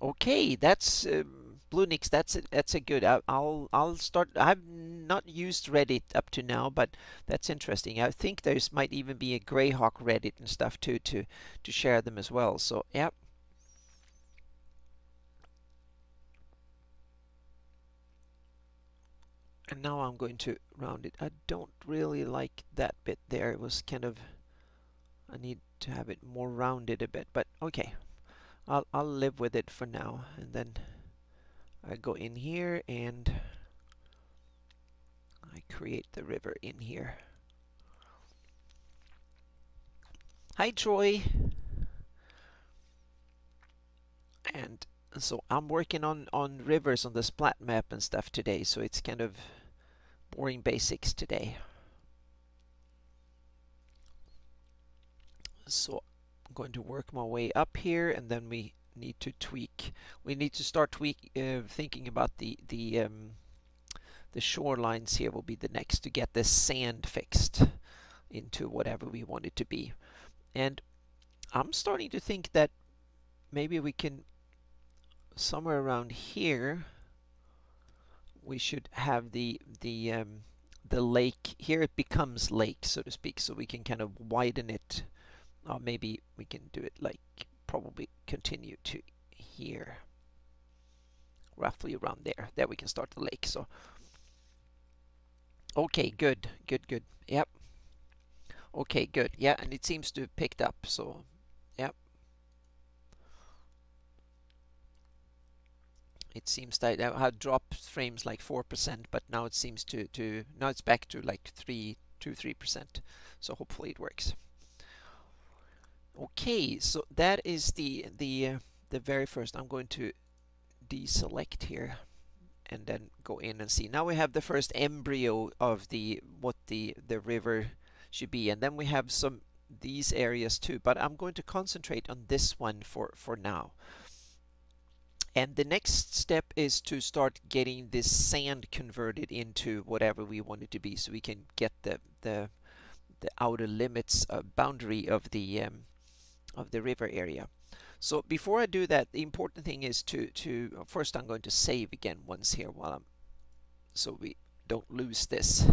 Okay, that's Bluenix. That's a good. I'll start. I've not used Reddit up to now, but that's interesting. I think there's might even be a Greyhawk Reddit and stuff too to share them as well. So yeah. And now I'm going to round it. I don't really like that bit there. It was kind of. I need to have it more rounded a bit, but okay. I'll live with it for now, and then I go in here and I create the river in here. Hi Troy! And so I'm working on rivers on the Splat Map and stuff today, so it's kind of boring basics today. So I'm going to work my way up here, and then we need to tweak. We need to start thinking about the shorelines here will be the next to get this sand fixed into whatever we want it to be. And I'm starting to think that maybe we can, somewhere around here, we should have the lake. Here it becomes lake, so to speak, so we can kind of widen it. Or maybe we can do it like, probably continue to here, roughly around there. There we can start the lake. So okay, good. Yep. Okay, good. Yeah, and it seems to have picked up. So yep. It seems that I had dropped frames like 4%, but now it seems now it's back to like 3%. So hopefully it works. Okay, so that is the very first. I'm going to deselect here and then go in and see. Now we have the first embryo of what the river should be, and then we have these areas too, but I'm going to concentrate on this one for now. And the next step is to start getting this sand converted into whatever we want it to be, so we can get the the outer limits boundary of the river area. So before I do that, the important thing is to first I'm going to save again once here while I'm so we don't lose this.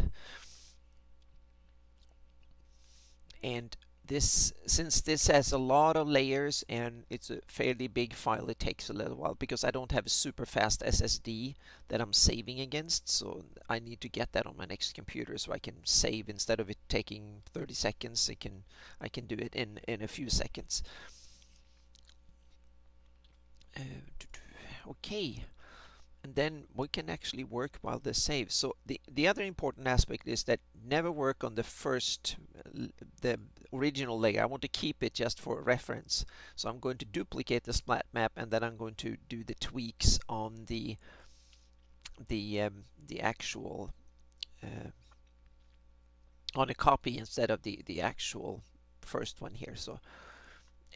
And this, since this has a lot of layers and it's a fairly big file, it takes a little while because I don't have a super fast SSD that I'm saving against, so I need to get that on my next computer so I can save instead of it taking 30 seconds. I can do it in a few seconds. Okay, and then we can actually work while this saves. So the other important aspect is that never work on the first, the original layer. I want to keep it just for reference. So I'm going to duplicate the splat map, and then I'm going to do the tweaks on the actual on a copy instead of the actual first one here. So,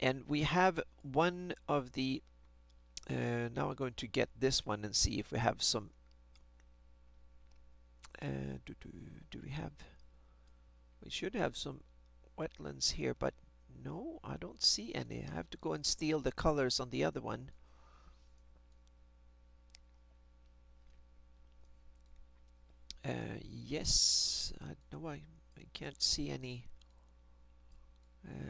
and we have one of the now I'm going to get this one and see if we have some do we have, we should have some wetlands here, but no, I don't see any. I have to go and steal the colors on the other one. Yes, no, I can't see any.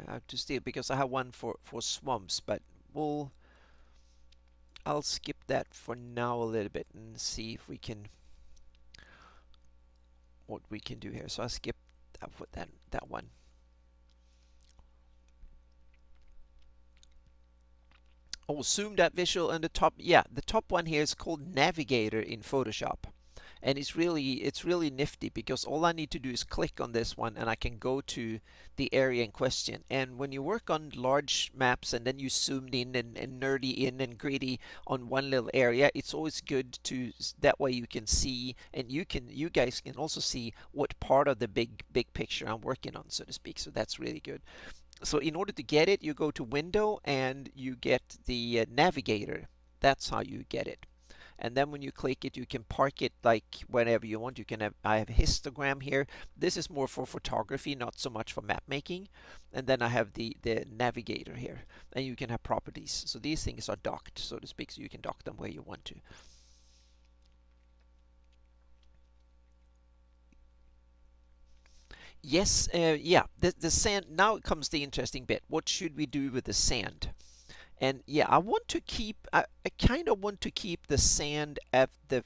I have to steal because I have one for swamps, but I'll skip that for now a little bit and see if we can, what we can do here. So I'll skip that one. Oh, zoom that visual on the top. Yeah, the top one here is called Navigator in Photoshop. And it's really nifty because all I need to do is click on this one and I can go to the area in question. And when you work on large maps and then you zoomed in and nerdy in and gritty on one little area, it's always good to, that way you can see, and you guys can also see what part of the big picture I'm working on, so to speak. So that's really good. So in order to get it, you go to Window and you get the Navigator. That's how you get it. And then when you click it, you can park it like whenever you want. You can have, I have a histogram here. This is more for photography, not so much for map making. And then I have the navigator here, and you can have properties. So these things are docked, so to speak, so you can dock them where you want to. Yes, yeah, the sand, now comes the interesting bit. What should we do with the sand? And yeah, I want to keep, I kind of want to keep the sand at the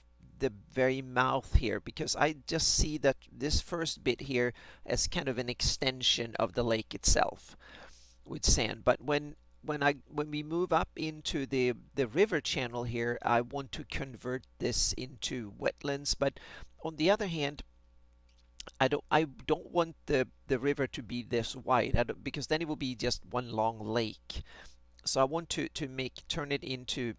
very mouth here, because I just see that this first bit here as kind of an extension of the lake itself with sand. But when we move up into the river channel here, I want to convert this into wetlands. But on the other hand, I don't want the river to be this wide, because then it will be just one long lake. So I want to turn it into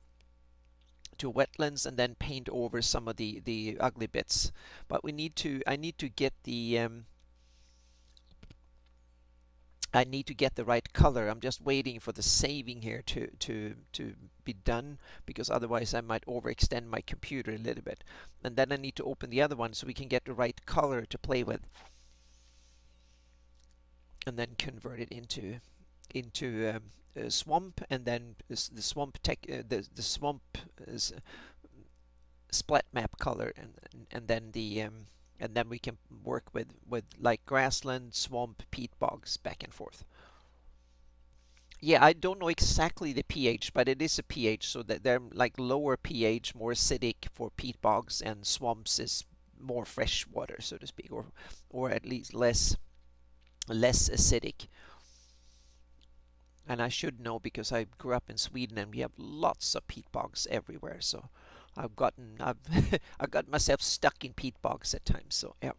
wetlands and then paint over some of the ugly bits. But I need to get the I need to get the right color. I'm just waiting for the saving here to be done, because otherwise I might overextend my computer a little bit. And then I need to open the other one so we can get the right color to play with, and then convert it into a swamp, and then the swamp the swamp is splat map color, and then and then we can work with like grassland, swamp, peat bogs back and forth. Yeah, I don't know exactly the pH, but it is a pH, so that they're like lower pH, more acidic for peat bogs, and swamps is more fresh water, so to speak, or at least less acidic. And I should know because I grew up in Sweden and we have lots of peat bogs everywhere. So I've I've got myself stuck in peat bogs at times. So yeah,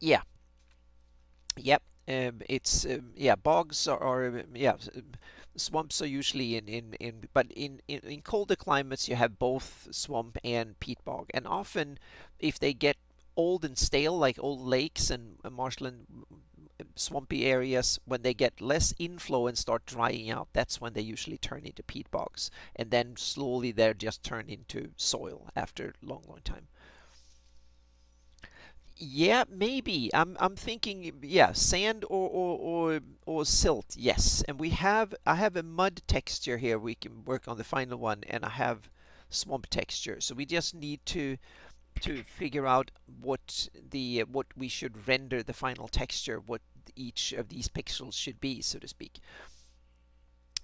yeah, yep. It's yeah, bogs are yeah, swamps are usually but in colder climates you have both swamp and peat bog, and often if they get old and stale, like old lakes and marshland swampy areas, when they get less inflow and start drying out, that's when they usually turn into peat bogs, and then slowly they're just turned into soil after a long time. Yeah, maybe. I'm thinking, yeah, sand or silt. Yes, and I have a mud texture here. We can work on the final one, and I have swamp texture. So we just need to figure out what we should render the final texture, what each of these pixels should be, so to speak.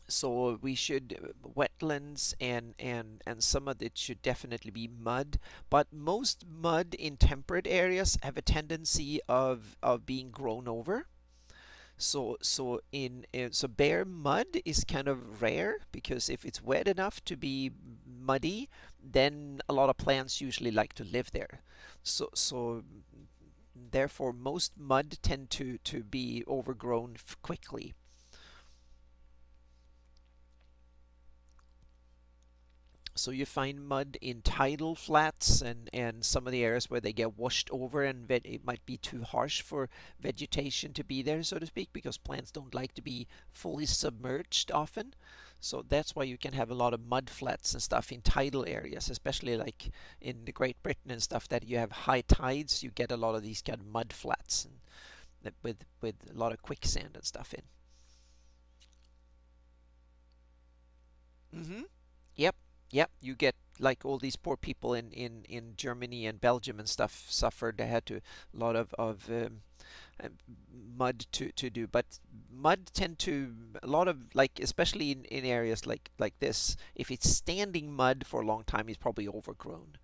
So we should wetlands and some of it should definitely be mud, but most mud in temperate areas have a tendency of being grown over. So bare mud is kind of rare because if it's wet enough to be muddy, then a lot of plants usually like to live there. So therefore most mud tend to be overgrown quickly. So you find mud in tidal flats and some of the areas where they get washed over and it might be too harsh for vegetation to be there, so to speak, because plants don't like to be fully submerged often. So that's why you can have a lot of mud flats and stuff in tidal areas, especially like in the Great Britain and stuff that you have high tides, you get a lot of these kind of mud flats and with a lot of quicksand and stuff in. Hmm. Yep, yep. You get like all these poor people in Germany and Belgium and stuff suffered. They had to a lot of uh, mud to do, but mud tend to a lot of like especially in areas like this. If it's standing mud for a long time, it's probably overgrown.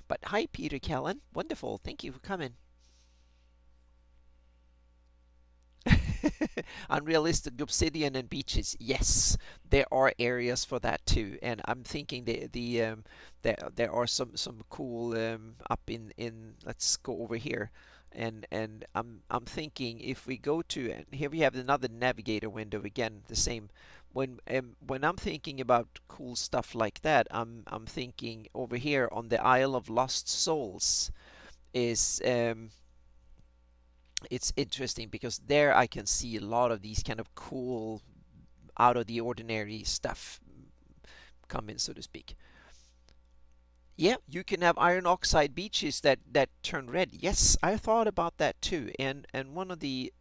But hi, Peter Callan. Wonderful. Thank you for coming. Unrealistic obsidian and beaches. Yes, there are areas for that too, and I'm thinking there are some cool up in let's go over here, and I'm thinking if we go to and here we have another navigator window again, the same. When I'm thinking about cool stuff like that, I'm thinking over here on the Isle of Lost Souls is it's interesting because there I can see a lot of these kind of cool, out of the ordinary stuff come in, so to speak. Yeah, you can have iron oxide beaches that turn red. Yes, I thought about that too, and one of the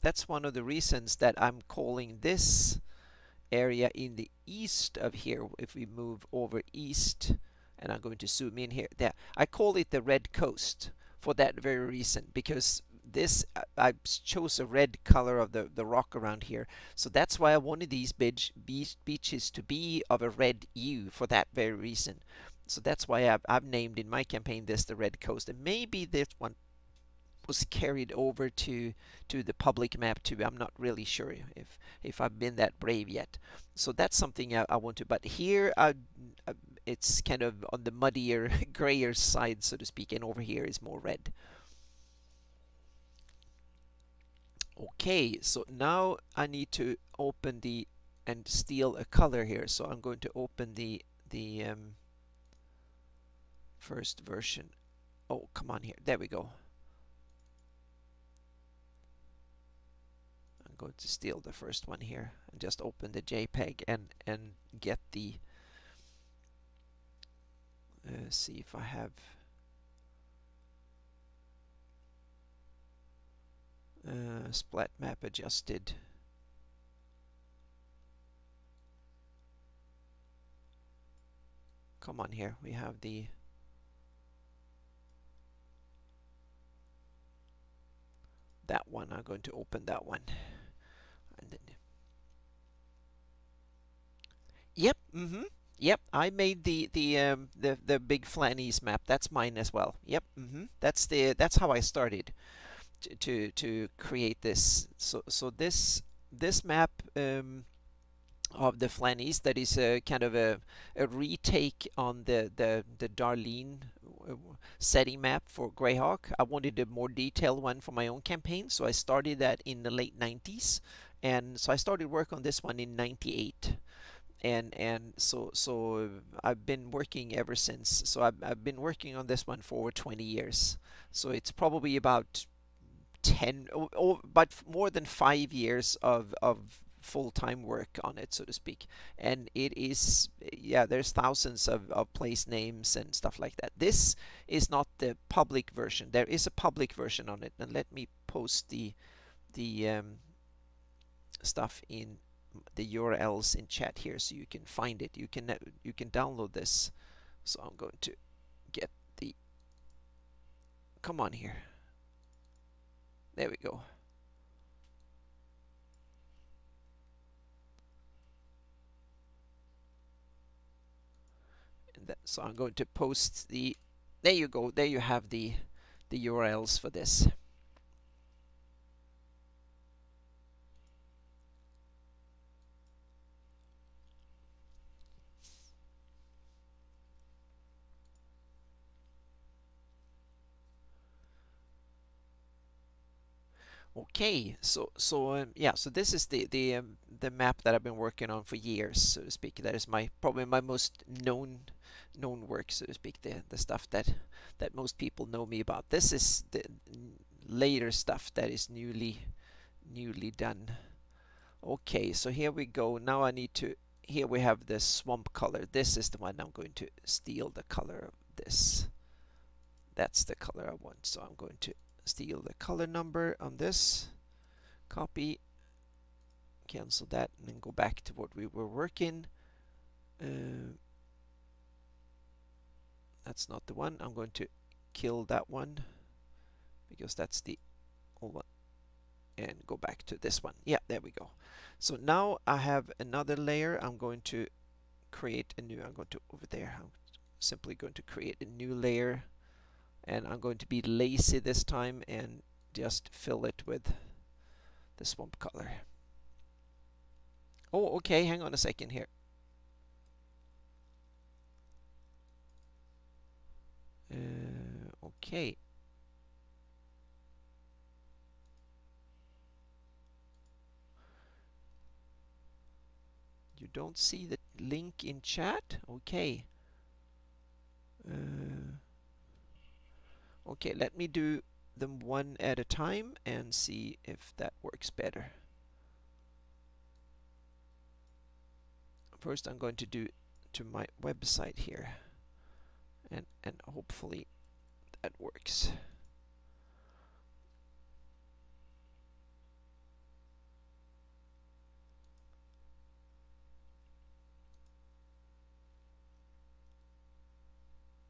that's one of the reasons that I'm calling this area in the east of here. If we move over east, and I'm going to zoom in here, there I call it the red coast for that very reason because this I chose a red color of the rock around here, so that's why I wanted these beaches to be of a red hue for that very reason. So that's why I've named in my campaign this the red coast, and maybe this one was carried over to the public map too. I'm not really sure if I've been that brave yet. So that's something I want to. But here it's kind of on the muddier, grayer side, so to speak, and over here is more red. Okay, so now I need to open the and steal a color here. So I'm going to open the first version. Oh, come on here. There we go. I'm going to steal the first one here and just open the JPEG and get the see if I have splat map adjusted. Come on here, we have that one. I'm going to open that one and then yep, yep, I made the big Flannies map. That's mine as well. Yep, that's how I started to create this. So this map of the Flannies, that is a kind of a retake on the Darlene setting map for Greyhawk. I wanted a more detailed one for my own campaign, so I started that in the late 90s, and so I started work on this one in 98. And so I've been working ever since. So I've been working on this one for over 20 years. So it's probably about 10 but more than 5 years of full-time work on it, so to speak. And it is, yeah, there's thousands of place names and stuff like that. This is not the public version. There is a public version on it, and let me post the stuff in the URLs in chat here so you can find it. You can download this. So I'm going to get the, come on here. There we go. So I'm going to post the, there you go, there you have the URLs for this. Okay, so yeah, so this is the map that I've been working on for years, so to speak. That is probably my most known work, so to speak. The stuff that most people know me about. This is the later stuff that is newly done. Okay, so here we go. Now I need to. Here we have the swamp color. This is the one I'm going to steal the color of this. That's the color I want. So I'm going to steal the color number on this, copy, cancel that, and then go back to what we were working. That's not the one. I'm going to kill that one because that's the old one, and go back to this one. Yeah, there we go. So now I have another layer. I'm going to create a new, I'm going to over there, I'm simply going to create a new layer. And I'm going to be lazy this time and just fill it with the swamp color. Oh, okay, hang on a second here. Okay. You don't see the link in chat? Okay. Okay, let me do them one at a time and see if that works better. First I'm going to do to my website here, and hopefully that works.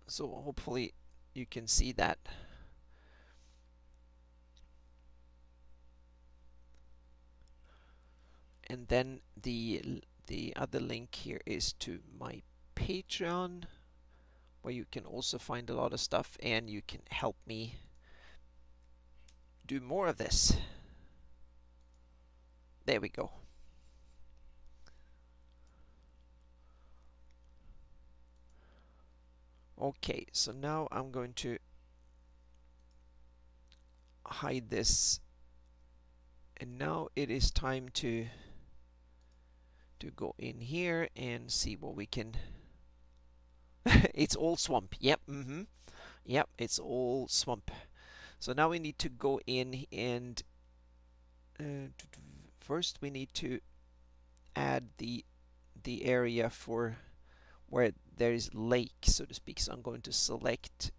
So hopefully you can see that. And then the other link here is to my Patreon, where you can also find a lot of stuff and you can help me do more of this. There we go. Okay, so now I'm going to hide this, and now it is time to go in here and see what we can. It's all swamp. Yep. Yep, it's all swamp. So now we need to go in and first we need to add the area for where there is lake, so to speak. So I'm going to select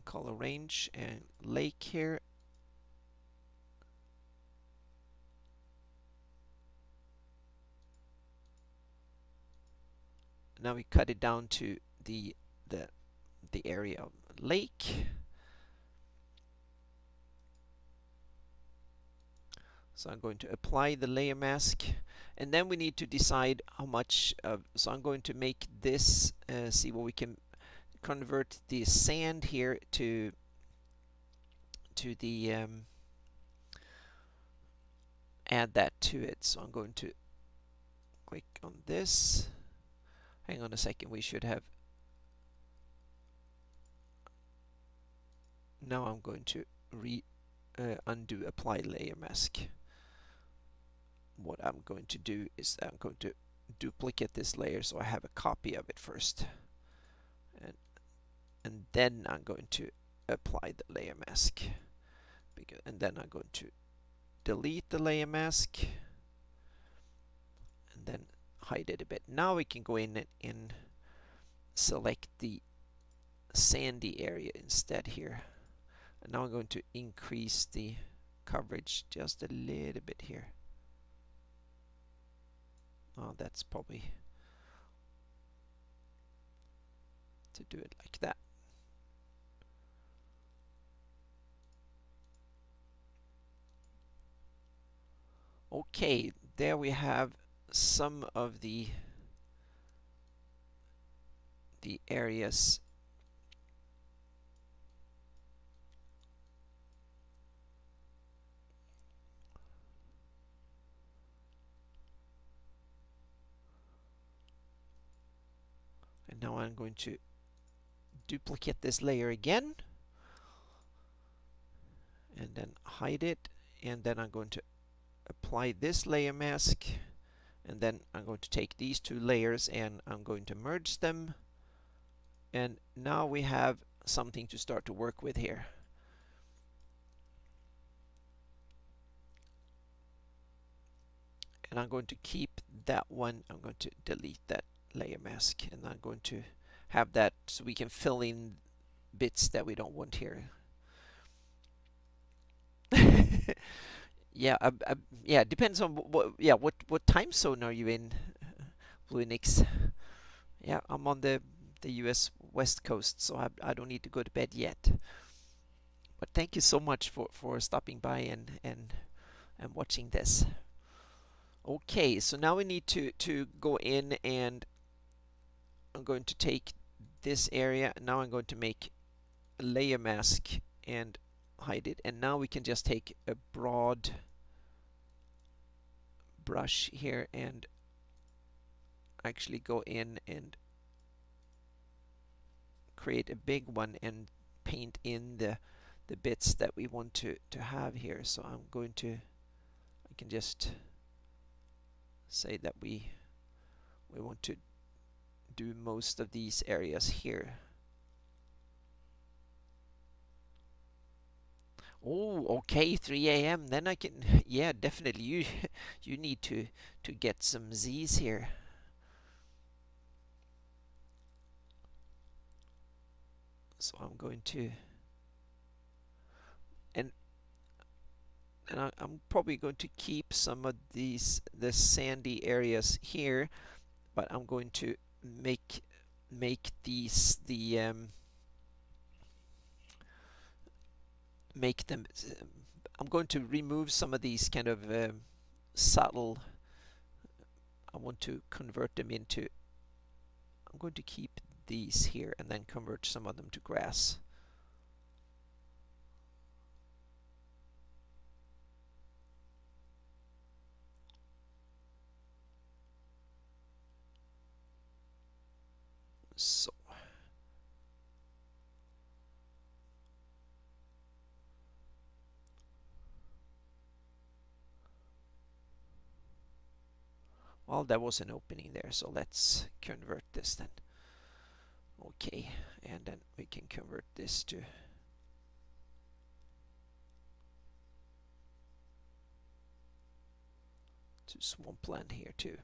color range and lake here. Now we cut it down to the area of lake. So I'm going to apply the layer mask, and then we need to decide how much of, so I'm going to make this, see what we can convert the sand here to the add that to it. So I'm going to click on this. Hang on a second, we should have, now I'm going to undo apply layer mask. What I'm going to do is I'm going to duplicate this layer so I have a copy of it first, and then I'm going to apply the layer mask, and then I'm going to delete the layer mask and then hide it a bit. Now we can go in and select the sandy area instead here. And now I'm going to increase the coverage just a little bit here. Oh, that's probably to do it like that. Okay, there we have some of the areas. And now I'm going to duplicate this layer again and then hide it, and then I'm going to apply this layer mask, and then I'm going to take these two layers and I'm going to merge them, and now we have something to start to work with here. And I'm going to keep that one. I'm going to delete that layer mask, and I'm going to have that so we can fill in bits that we don't want here. Yeah, yeah, depends on what time zone are you in, Linux? Yeah, I'm on the US West Coast, so I don't need to go to bed yet. But thank you so much for stopping by and watching this. Okay, so now we need to go in, and I'm going to take this area. Now I'm going to make a layer mask and hide it. And now we can just take a broad brush here and actually go in and create a big one and paint in the bits that we want to have here. So I'm going to, I can just say that we want to do most of these areas here. Oh, okay, 3 a.m. Then I can, yeah, definitely. You need to get some Z's here. So I'm going to, and I'm probably going to keep some of the sandy areas here, but I'm going to make these make them. I'm going to remove some of these kind of subtle. I want to convert them into. I'm going to keep these here and then convert some of them to grass. So well, there was an opening there, so let's convert this then. Okay, and then we can convert this to swampland here too.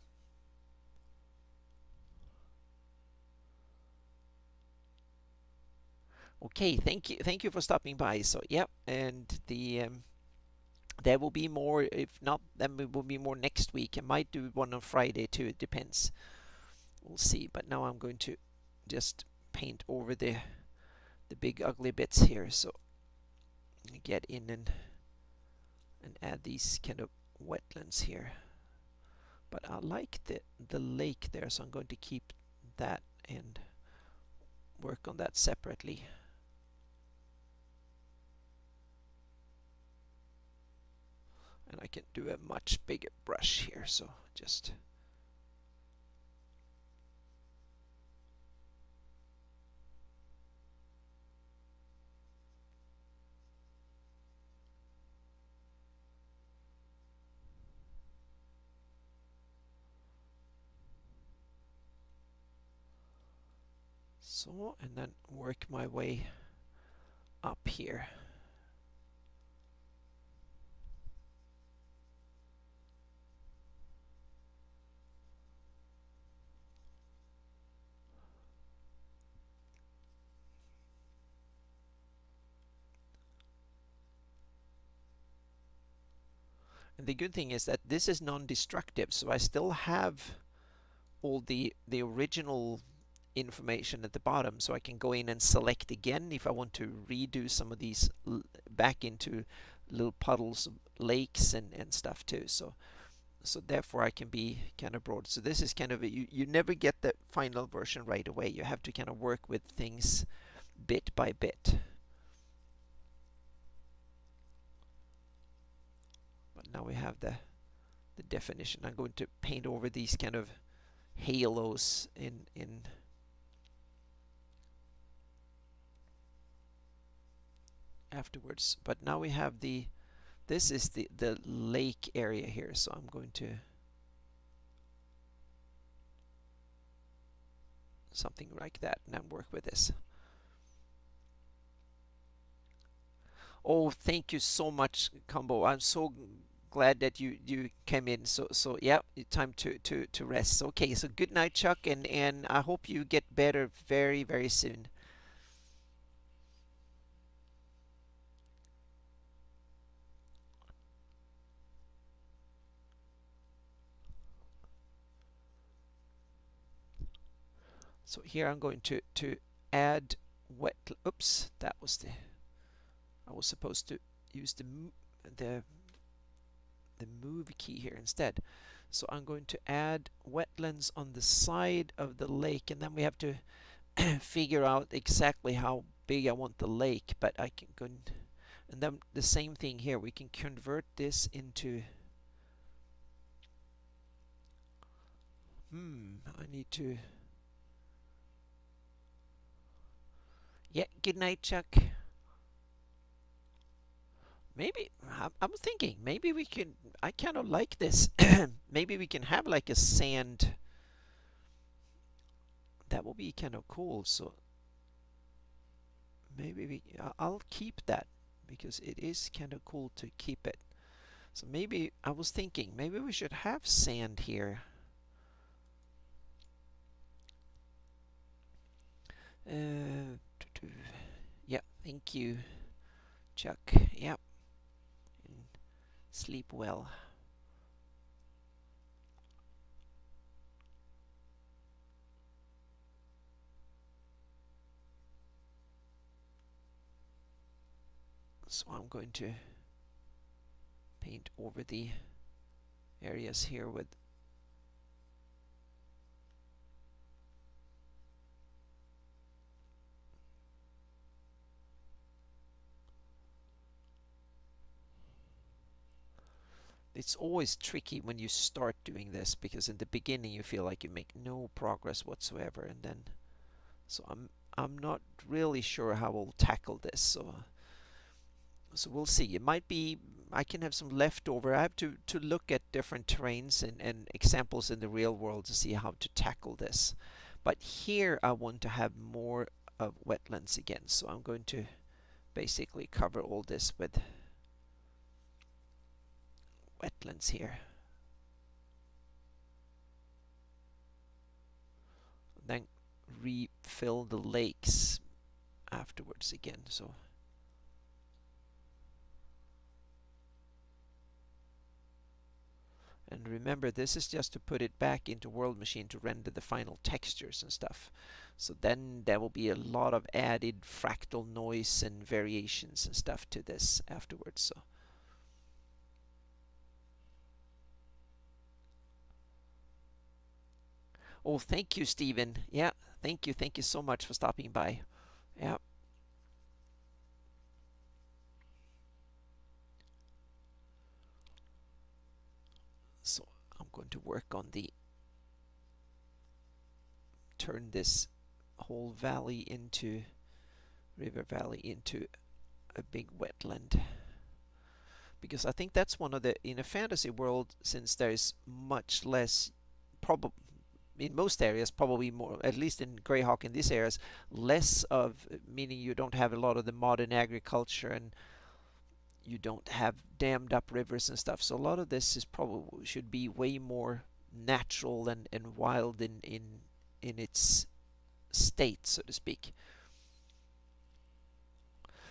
Okay, thank you for stopping by. So yeah, and there will be more. If not, then there will be more next week. I might do one on Friday too. It depends. We'll see. But now I'm going to just paint over the big ugly bits here. So get in and add these kind of wetlands here. But I like the lake there, so I'm going to keep that and work on that separately. And I can do a much bigger brush here, so just so, and then work my way up here. And the good thing is that this is non-destructive, so I still have all the original information at the bottom, so I can go in and select again if I want to redo some of these back into little puddles of lakes and stuff too. So therefore I can be kind of broad. So this is kind of you never get the final version right away. You have to kind of work with things bit by bit. But now we have the definition. I'm going to paint over these kind of halos in afterwards. But now we have this is the lake area here, so I'm going to something like that and then work with this. Oh, thank you so much, Combo. I'm so glad that you came in. So yeah, time to rest. Okay, so good night, Chuck, and I hope you get better very, very soon. So here I'm going to add wet. Oops, that was I was supposed to use the move key here instead. So I'm going to add wetlands on the side of the lake, and then we have to figure out exactly how big I want the lake. But I can go, and then the same thing here. We can convert this into. I need to. Yeah, good night, Chuck. Maybe I'm thinking maybe we can. I kind of like this. Maybe we can have like a sand. That will be kind of cool. So maybe I'll keep that because it is kind of cool to keep it. So maybe I was thinking maybe we should have sand here. Yeah, thank you, Chuck. Yep. And sleep well. So I'm going to paint over the areas here with it's always tricky when you start doing this because in the beginning you feel like you make no progress whatsoever, and then so I'm not really sure how we'll tackle this. So we'll see. It might be I can have some leftover. I have to look at different terrains and examples in the real world to see how to tackle this. But here I want to have more of wetlands again. So I'm going to basically cover all this with wetlands here. Then refill the lakes afterwards again. So and remember, this is just to put it back into World Machine to render the final textures and stuff. So then there will be a lot of added fractal noise and variations and stuff to this afterwards. So oh, thank you, Stephen. Yeah, thank you so much for stopping by. Yeah. So I'm going to work on turn this whole valley into river valley into a big wetland, because I think that's one of the in a fantasy world, since there's much less probably in most areas, probably more, at least in Greyhawk in these areas, less of, meaning you don't have a lot of the modern agriculture and you don't have dammed up rivers and stuff. So a lot of this is probably should be way more natural and wild in its state, so to speak.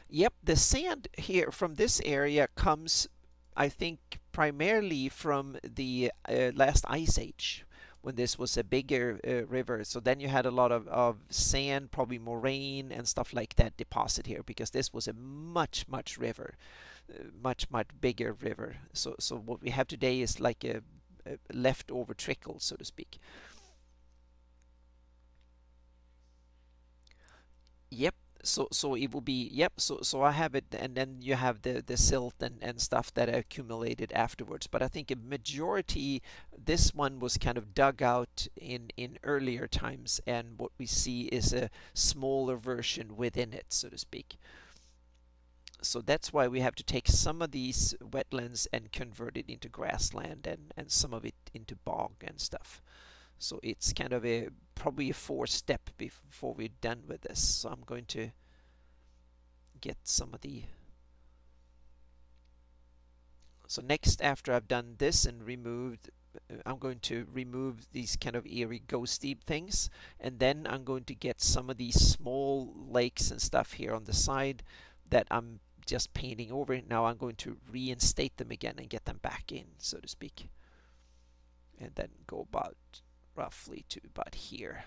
Yep, the sand here from this area comes, I think, primarily from the last ice age, when this was a bigger river. So then you had a lot of sand, probably moraine and stuff like that deposit here, because this was a much river, much bigger river. So what we have today is like a leftover trickle, so to speak. Yep. So it will be, yep. So I have it, and then you have the silt and stuff that accumulated afterwards. But I think a majority, this one was kind of dug out in earlier times, and what we see is a smaller version within it, so to speak. So that's why we have to take some of these wetlands and convert it into grassland, and some of it into bog and stuff. So it's kind of a probably a four-step before we're done with this. So I'm going to get some of the... So next, after I've done this and removed, I'm going to remove these kind of eerie ghosty things, and then I'm going to get some of these small lakes and stuff here on the side that I'm just painting over. Now I'm going to reinstate them again and get them back in, so to speak, and then go about roughly to about here.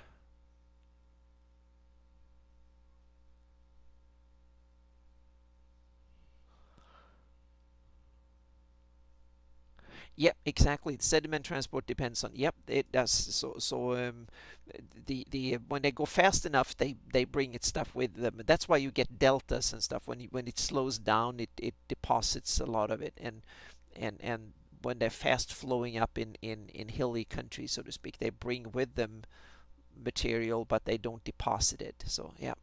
Yep, exactly. Sediment transport depends on. Yep, it does. The when they go fast enough, they bring it stuff with them. That's why you get deltas and stuff. When it slows down, it deposits a lot of it, and when they're fast flowing up in hilly country, so to speak, they bring with them material, but they don't deposit it. So yeah.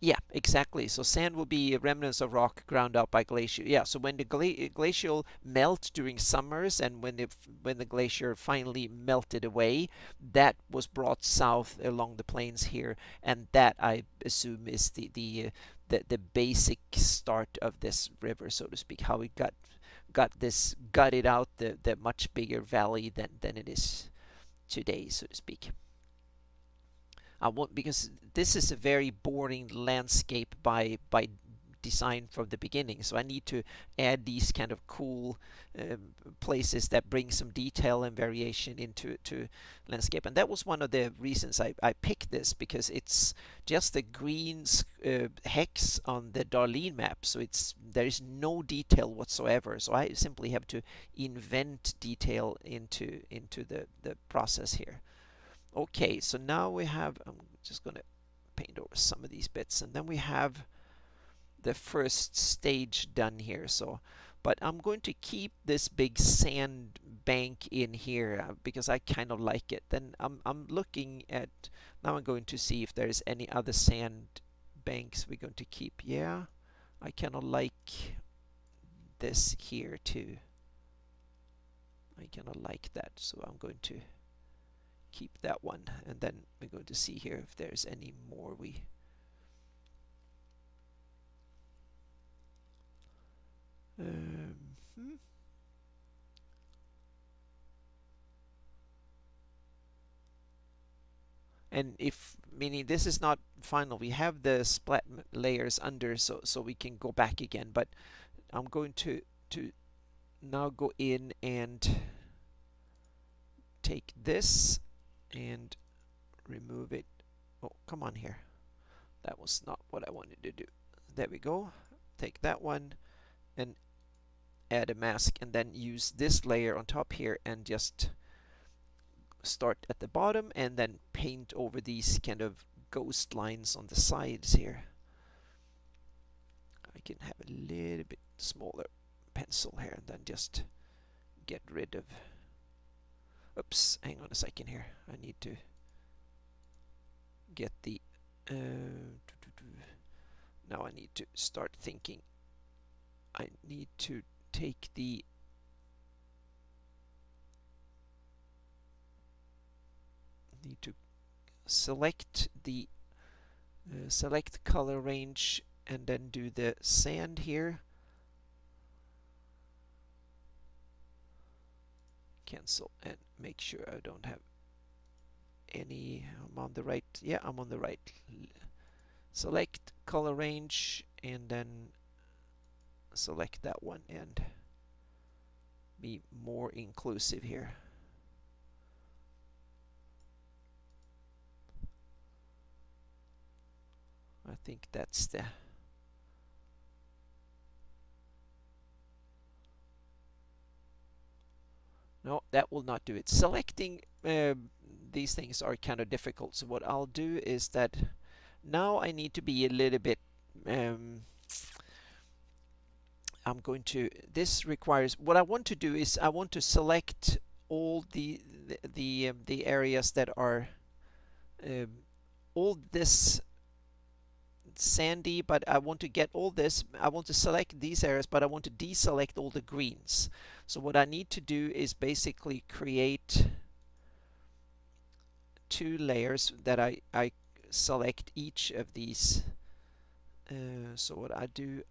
Yeah, exactly. So sand will be remnants of rock ground out by glacier. Yeah, so when the glacial melt during summers, and when the glacier finally melted away, that was brought south along the plains here, and that I assume is the basic start of this river, so to speak. How it gutted out the much bigger valley than it is today, so to speak. I want, because this is a very boring landscape by design from the beginning, so I need to add these kind of cool places that bring some detail and variation into landscape. And that was one of the reasons I picked this, because it's just the green hex on the Darlene map, so there is no detail whatsoever, so I simply have to invent detail into the process here. Okay, so now we have, I'm just going to paint over some of these bits, and then we have the first stage done here. So, but I'm going to keep this big sand bank in here because I kind of like it. Then I'm looking at, now I'm going to see if there's any other sand banks we're going to keep. Yeah, I kind of like this here too. I kind of like that, so I'm going to keep that one, and then we're going to see here if there's any more we and if, meaning this is not final, we have the splat layers under, so we can go back again, but I'm going to now go in and take this and remove it. Oh, come on here. That was not what I wanted to do. There we go. Take that one and add a mask, and then use this layer on top here and just start at the bottom and then paint over these kind of ghost lines on the sides here. I can have a little bit smaller pencil here and then just get rid of... Oops, hang on a second here. I need to get the... now I need to start thinking. I need to take the... need to select the select color range and then do the sand here. Cancel and make sure I don't have any. I'm on the right. Yeah, I'm on the right. Select color range and then select that one and be more inclusive here. I think that's the no, that will not do it. Selecting these things are kind of difficult, so what I'll do is that now I need to be a little bit I'm going to, this requires, what I want to do is I want to select all the areas that are all this sandy, but I want to get all this, I want to select these areas, but I want to deselect all the greens. So what I need to do is basically create two layers that I select each of these. So what I do,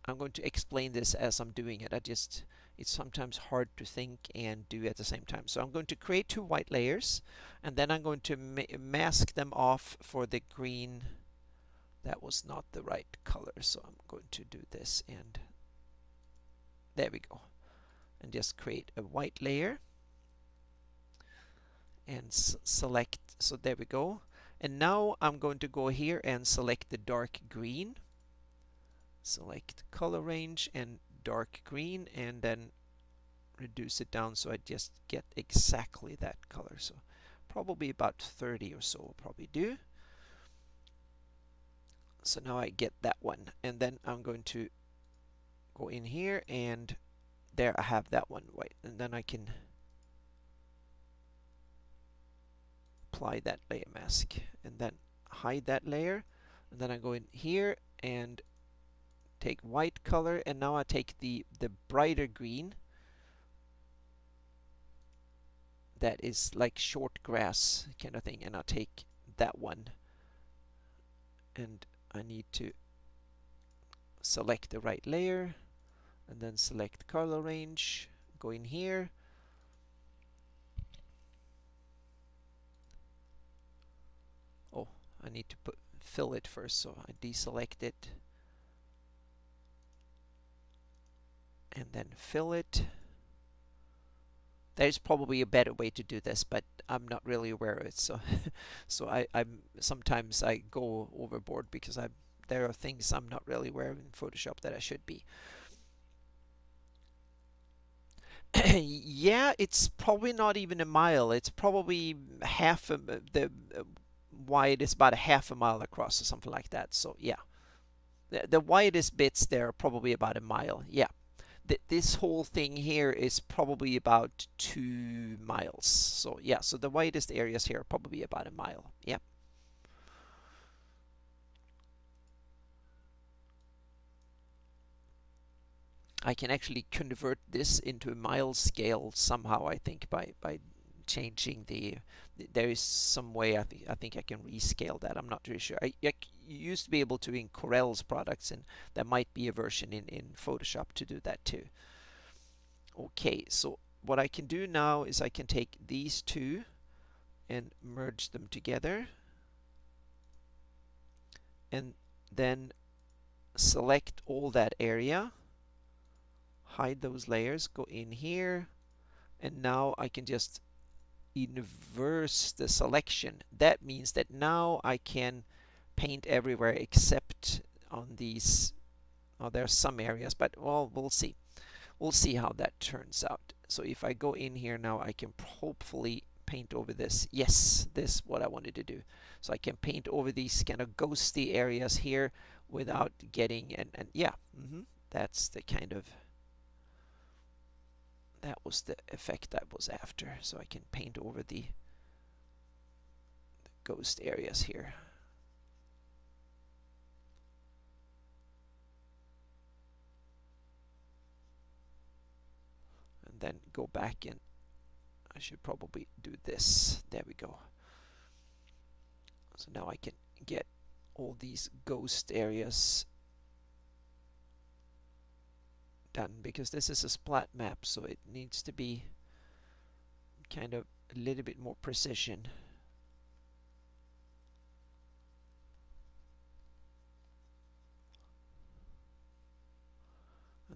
I'm going to explain this as I'm doing it. It's sometimes hard to think and do at the same time. So I'm going to create two white layers, and then I'm going to mask them off for the green. That was not the right color, so I'm going to do this, and there we go. And just create a white layer and select, so there we go. And now I'm going to go here and select the dark green. Select color range and dark green, and then reduce it down so I just get exactly that color. So probably about 30 or so will probably do. So now I get that one, and then I'm going to go in here, and there I have that one white, and then I can apply that layer mask and then hide that layer, and then I go in here and take white color, and now I take the brighter green that is like short grass kind of thing, and I'll take that one, and I need to select the right layer and then select color range, go in here, oh, I need to fill it first, so I deselect it and then fill it. There's probably a better way to do this, but I'm not really aware of it, so I'm sometimes I go overboard because there are things I'm not really aware of in Photoshop that I should be. Yeah, it's probably not even a mile. It's probably half the wide is about a half a mile across or something like that. So yeah, the widest bits there are probably about a mile. Yeah. This whole thing here is probably about 2 miles. So yeah, so the widest areas here are probably about a mile. Yeah. I can actually convert this into a mile scale somehow, I think, by changing there is some way I think I can rescale that. I'm not really sure. I used to be able to in Corel's products, and there might be a version in Photoshop to do that too. Okay, so what I can do now is I can take these two and merge them together, and then select all that area, hide those layers, go in here, and now I can just inverse the selection. That means that now I can paint everywhere except on these. Oh, there are some areas, but well, we'll see. We'll see how that turns out. So if I go in here now, I can hopefully paint over this. Yes, this is what I wanted to do. So I can paint over these kind of ghosty areas here without getting, and yeah, that's the kind of, that was the effect I was after. So I can paint over the ghost areas here. And then go back, and I should probably do this. There we go. So now I can get all these ghost areas done, because this is a splat map, so it needs to be kind of a little bit more precision.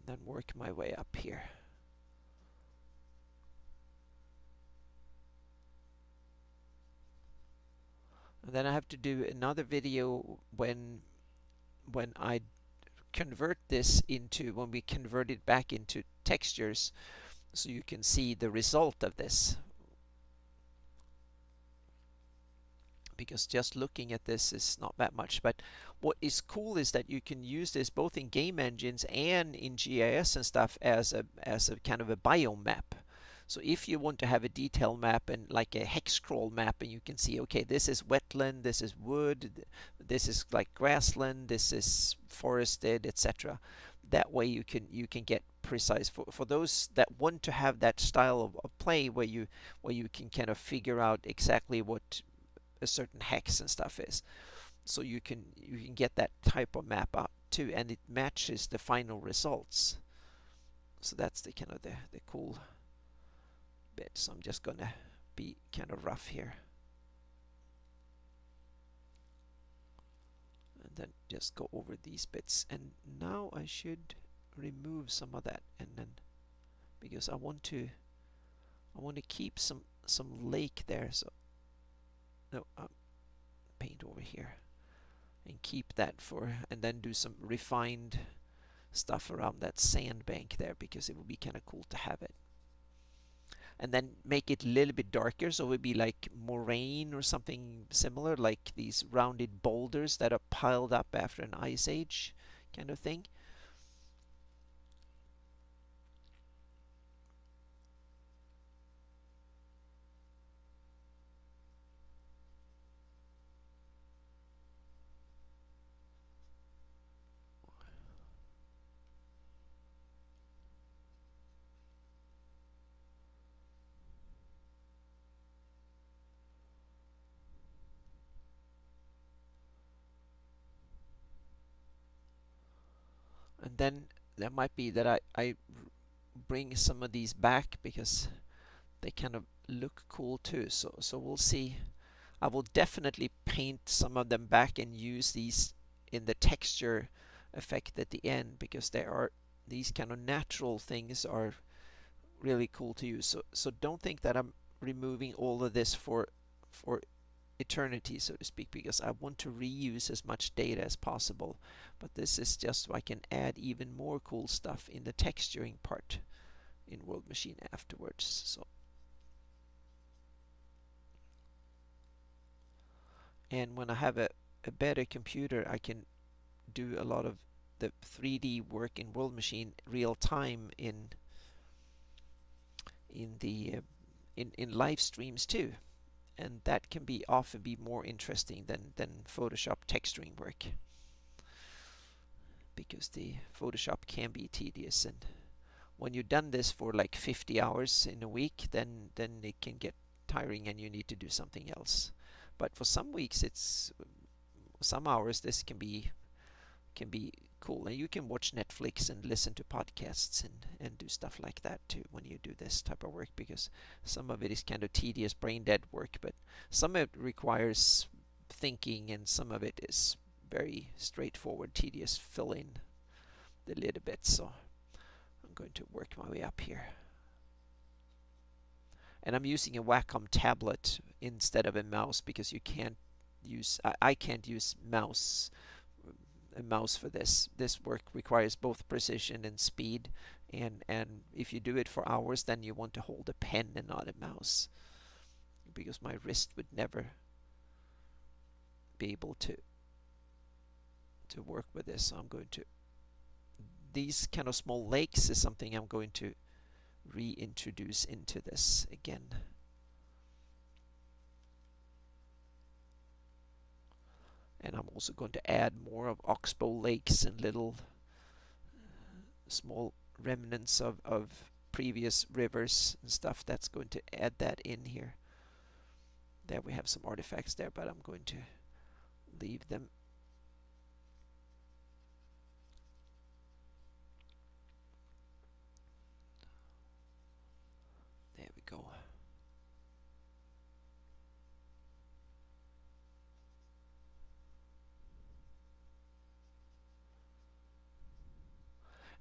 then work my way up here. And then I have to do another video when I convert this into, when we convert it back into textures, so you can see the result of this. Because just looking at this is not that much. But what is cool is that you can use this both in game engines and in GIS and stuff as a kind of a biome map. So if you want to have a detail map and like a hex scroll map, and you can see, okay, this is wetland, this is wood, this is like grassland, this is forested, etc. That way you can get precise for those that want to have that style of play where you can kind of figure out exactly what a certain hex and stuff is. So you can get that type of map out too, and it matches the final results. So that's the kind of the cool bit. So I'm just gonna be kind of rough here, and then just go over these bits. And now I should remove some of that, and then because I want to keep some lake there. So no, paint over here and keep that for, and then do some refined stuff around that sandbank there, because it would be kind of cool to have it. And then make it a little bit darker, so it would be like moraine or something similar, like these rounded boulders that are piled up after an ice age kind of thing. And then there might be that I bring some of these back because they kind of look cool too. So we'll see. I will definitely paint some of them back and use these in the texture effect at the end, because there are these kind of natural things are really cool to use. So don't think that I'm removing all of this for eternity, so to speak, because I want to reuse as much data as possible. But this is just so I can add even more cool stuff in the texturing part in World Machine afterwards. So, and when I have a better computer, I can do a lot of the 3D work in World Machine real time in the in live streams too, and that can be often be more interesting than Photoshop texturing work, because the Photoshop can be tedious, and when you've done this for like 50 hours in a week, then it can get tiring and you need to do something else. But for some weeks, it's some hours, this can be cool, and you can watch Netflix and listen to podcasts and do stuff like that too when you do this type of work, because some of it is kind of tedious, brain dead work, but some of it requires thinking, and some of it is very straightforward, tedious fill in the little bit. So I'm going to work my way up here, and I'm using a Wacom tablet instead of a mouse, because you can't use I can't use a mouse for this. This work requires both precision and speed, and if you do it for hours, then you want to hold a pen and not a mouse, because my wrist would never be able to work with this. So I'm going to, these kind of small lakes is something I'm going to reintroduce into this again. And I'm also going to add more of oxbow lakes and little small remnants of previous rivers and stuff. That's going to add that in here. There we have some artifacts there, but I'm going to leave them. There we go.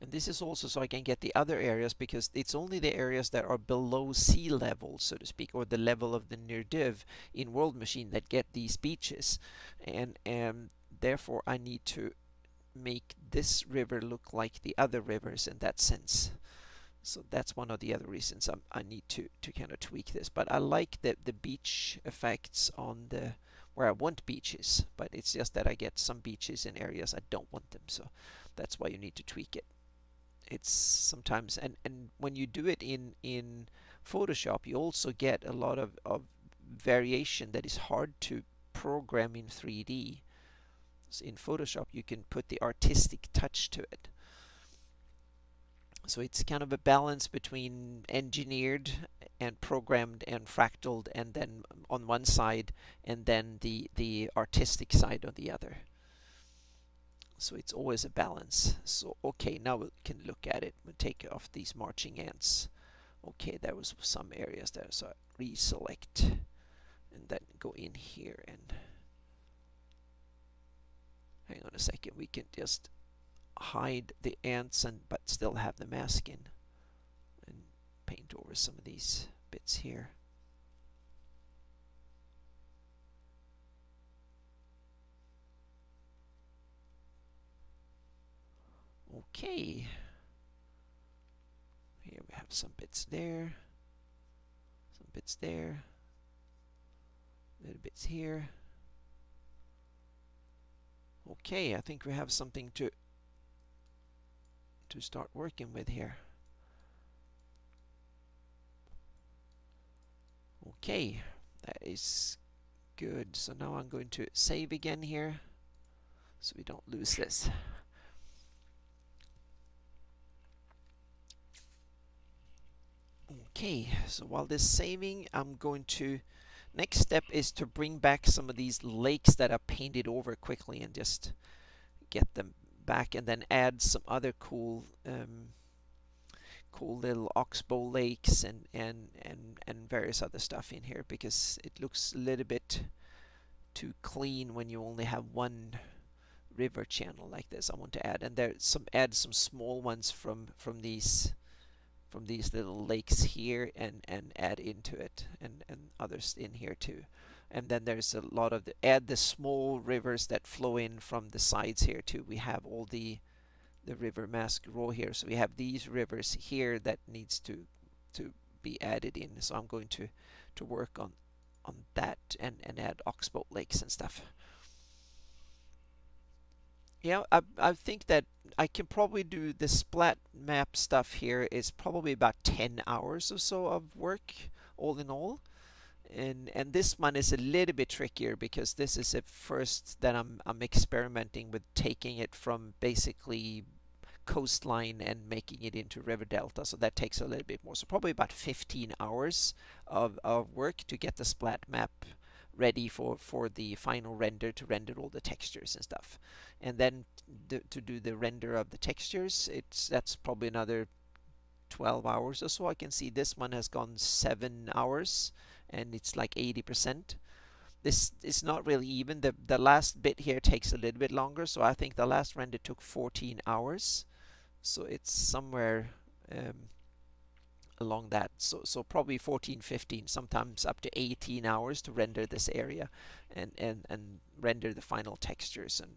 And this is also so I can get the other areas, because it's only the areas that are below sea level, so to speak, or the level of the near div in World Machine that get these beaches. And therefore I need to make this river look like the other rivers in that sense. So that's one of the other reasons I need to kind of tweak this. But I like the beach effects on the where I want beaches, but it's just that I get some beaches in areas I don't want them. So that's why you need to tweak it. It's sometimes, and when you do it in Photoshop, you also get a lot of variation that is hard to program in 3D. So in Photoshop you can put the artistic touch to it. So it's kind of a balance between engineered and programmed and fractaled, and then on one side, and then the artistic side on the other. So it's always a balance. So okay, now we can look at it. We'll take off these marching ants. Okay, there was some areas there, so I reselect and then go in here and hang on a second. We can just hide the ants and but still have the mask in, and paint over some of these bits here. Okay, here we have some bits there, some bits there, little bits here. Okay, I think we have something to start working with here. Okay, that is good. So now I'm going to save again here so we don't lose this. Okay, so while this is saving, I'm going to next step is to bring back some of these lakes that I painted over quickly and just get them back, and then add some other cool cool little oxbow lakes and various other stuff in here, because it looks a little bit too clean when you only have one river channel like this. I want to add, and add some small ones from these little lakes here, and add into it, and others in here too. And then there's a lot of add the small rivers that flow in from the sides here too. We have all the river mask raw here, so we have these rivers here that needs to be added in. So I'm going to work on that and add oxbow lakes and stuff. Yeah, I think that I can probably do the splat map stuff here is probably about 10 hours or so of work all in all. And this one is a little bit trickier, because this is at first that I'm experimenting with taking it from basically coastline and making it into river delta, so that takes a little bit more. So probably about 15 hours of work to get the splat map ready for the final render, to render all the textures and stuff. And then to do the render of the textures, that's probably another 12 hours or so. I can see this one has gone 7 hours and it's like 80%. This is not really even. The last bit here takes a little bit longer, so I think the last render took 14 hours. So it's somewhere along that. So probably 14, 15, sometimes up to 18 hours to render this area and render the final textures and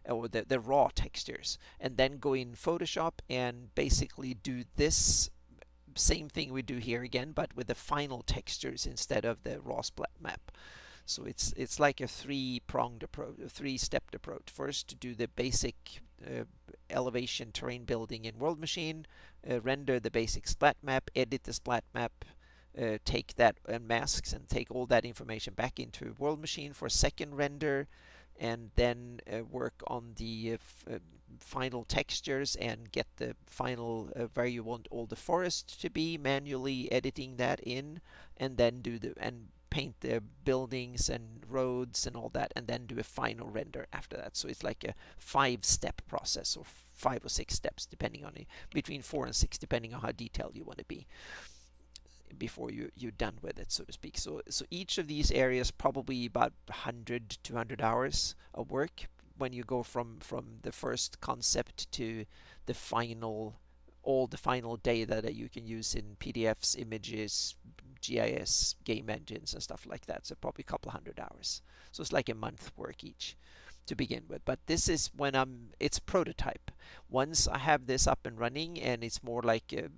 or the raw textures, and then go in Photoshop and basically do this same thing we do here again, but with the final textures instead of the raw splat map. So it's like a three-pronged approach, a three-stepped approach. First, to do the basic elevation terrain building in World Machine, render the basic splat map, edit the splat map, take that and masks and take all that information back into World Machine for a second render, and then work on the final textures and get the final where you want all the forest to be, manually editing that in, and then paint the buildings and roads and all that, and then do a final render after that. So it's like a 5-step process, or 5 or 6 steps, depending on it, between 4 and 6, depending on how detailed you want to be, before you're done with it, so to speak. So each of these areas probably about 100 200 hours of work when you go from the first concept to the final, all the final data that you can use in PDFs, images, GIS, game engines and stuff like that. So probably a couple hundred hours. So it's like a month work each to begin with. But this is when it's prototype. Once I have this up and running and it's more like a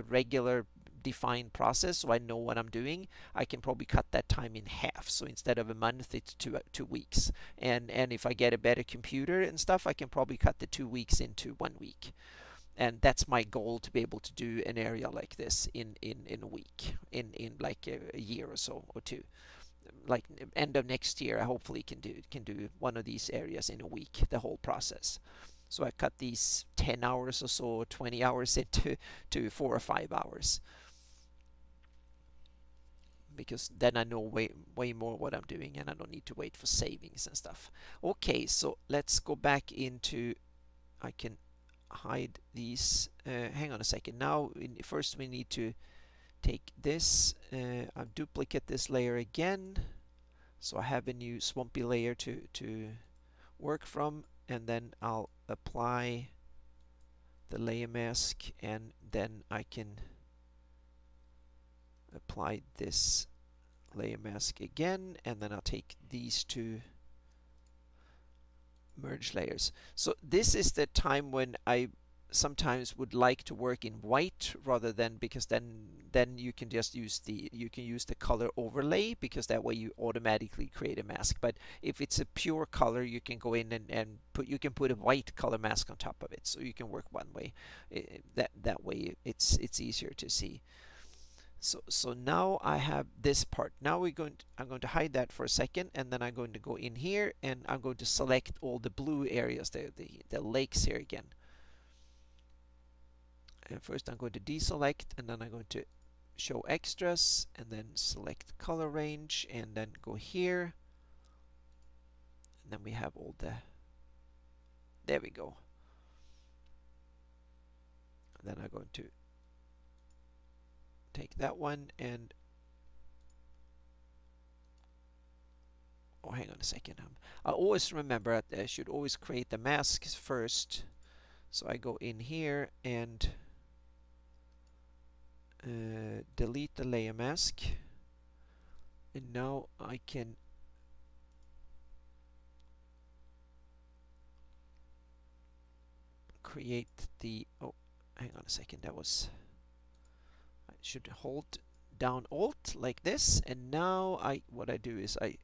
regular defined process, so I know what I'm doing, I can probably cut that time in half. So instead of a month, it's 2 weeks. And if I get a better computer and stuff, I can probably cut the 2 weeks into 1 week. And that's my goal, to be able to do an area like this in a week, in like a year or so, or two. Like end of next year, I hopefully can do one of these areas in a week, the whole process. So I cut these 10 hours or so, 20 hours into 4 or 5 hours, because then I know way more what I'm doing, and I don't need to wait for savings and stuff. Okay, so let's go back into, I can hide these. Hang on a second. Now first we need to take this, I'll duplicate this layer again, so I have a new swampy layer to work from, and then I'll apply the layer mask, and then I can apply this layer mask again, and then I'll take these two merge layers. So this is the time when I sometimes would like to work in white rather than, because then you can just use the color overlay, because that way you automatically create a mask. But if it's a pure color, you can go in and put a white color mask on top of it, so you can work one way. That way it's easier to see. So now I have this part. Now I'm going to hide that for a second, and then I'm going to go in here and I'm going to select all the blue areas, the lakes here again. And first I'm going to deselect, and then I'm going to show extras, and then select color range, and then go here, and then we have all there we go. And then I'm going to take that one and hang on a second. I always remember that I should always create the masks first. So I go in here and delete the layer mask, and now I can create the, oh, hang on a second, I should hold down Alt like this, and now what I do is I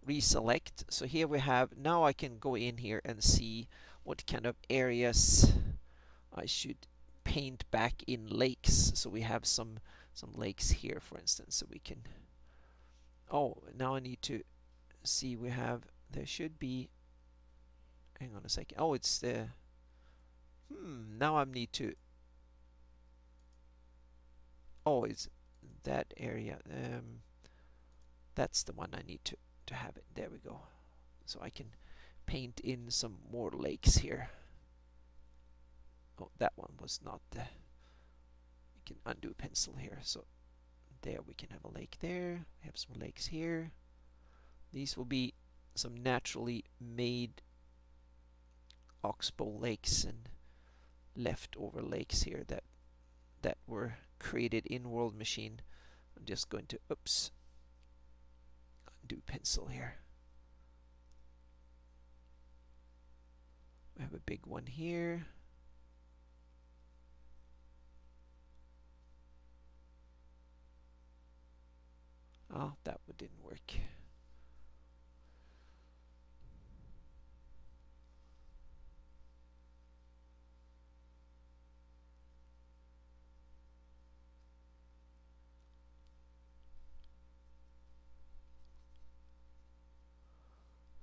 reselect. So here we have, now I can go in here and see what kind of areas I should paint back in lakes. So we have some lakes here, for instance, so we can, oh, now I need to see, there should be, hang on a second, oh, it's the, now I need to, oh, it's that area, that's the one I need to have it. There we go. So I can paint in some more lakes here. Oh, that one was not the, you can undo pencil here. So there we can have a lake there. We have some lakes here. These will be some naturally made oxbow lakes and leftover lakes here that were created in World Machine. I'm just going to, oops, undo pencil here. We have a big one here. Oh, that one didn't work.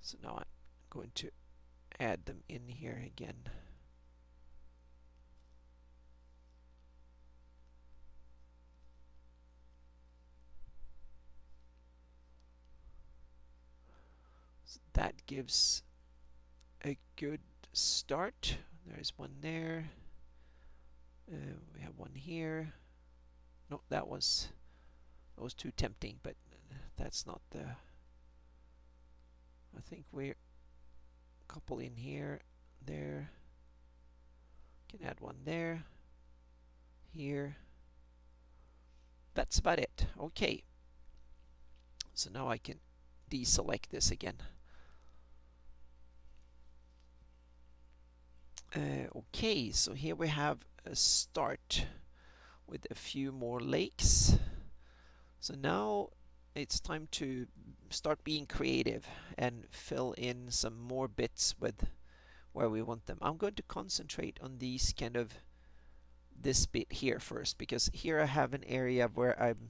So now I'm going to add them in here again. So that gives a good start. There's one there. We have one here. No, that was too tempting, but that's not the, I think we're couple in here, there. Can add one there, here. That's about it. Okay. So now I can deselect this again. Okay, so here we have a start with a few more lakes. So now it's time to start being creative and fill in some more bits with where we want them. I'm going to concentrate on these this bit here first, because here I have an area where I'm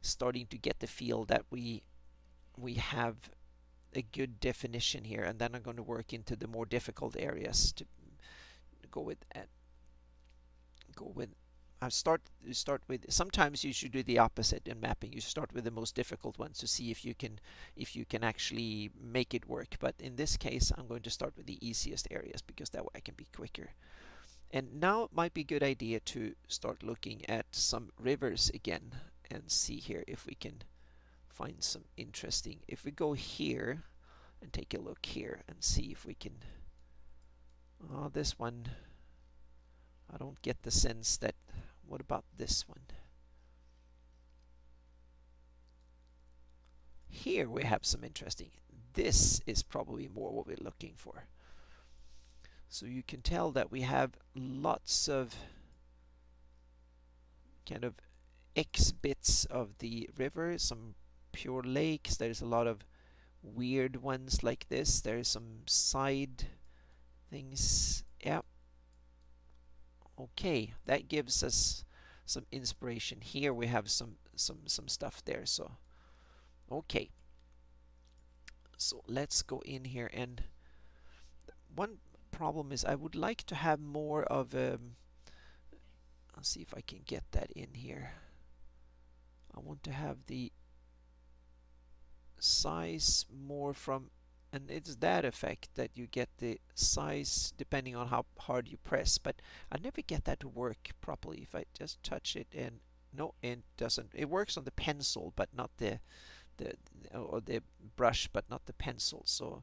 starting to get the feel that we have a good definition here, and then I'm going to work into the more difficult areas to go with. I start with. Sometimes you should do the opposite in mapping. You start with the most difficult ones to see if you can actually make it work. But in this case, I'm going to start with the easiest areas, because that way I can be quicker. And now it might be a good idea to start looking at some rivers again and see here if we can find some interesting. If we go here and take a look here and see if we can. This one, I don't get the sense that. What about this one? Here we have some interesting. This is probably more what we're looking for. So you can tell that we have lots of kind of X bits of the river, some pure lakes. There's a lot of weird ones like this. There's some side things. Yeah. Okay, that gives us some inspiration. Here we have some stuff there. So okay. So let's go in here, and one problem is I would like to have more of I'll see if I can get that in here. I want to have the size more from, and it's that effect that you get the size depending on how hard you press, but I never get that to work properly. If I just touch it, and no, it doesn't. It works on the pencil but not the brush, but not the pencil. So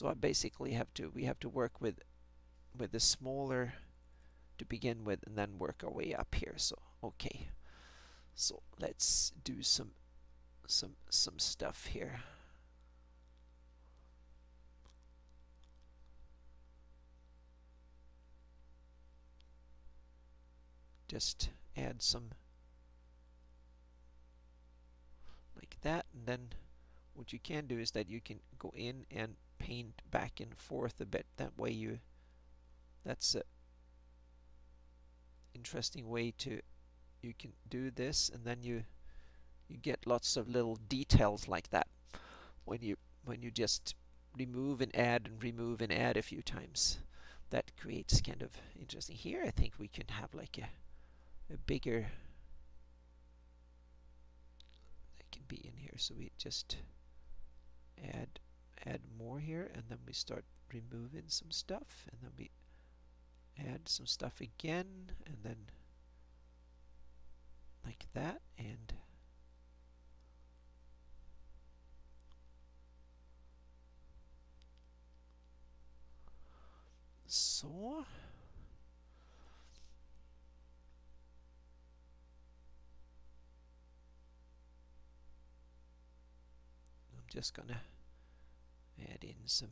I basically we have to work with the smaller to begin with, and then work our way up here. So okay, so let's do some stuff here. Just add some like that, and then what you can do is that you can go in and paint back and forth a bit. That way that's a interesting way you can do this, and then you get lots of little details like that when you just remove and add and remove and add a few times. That creates kind of interesting. Here I think we can have like a bigger, that can be in here, so we just add more here, and then we start removing some stuff, and then we add some stuff again, and then like that, and so I'm just gonna add in some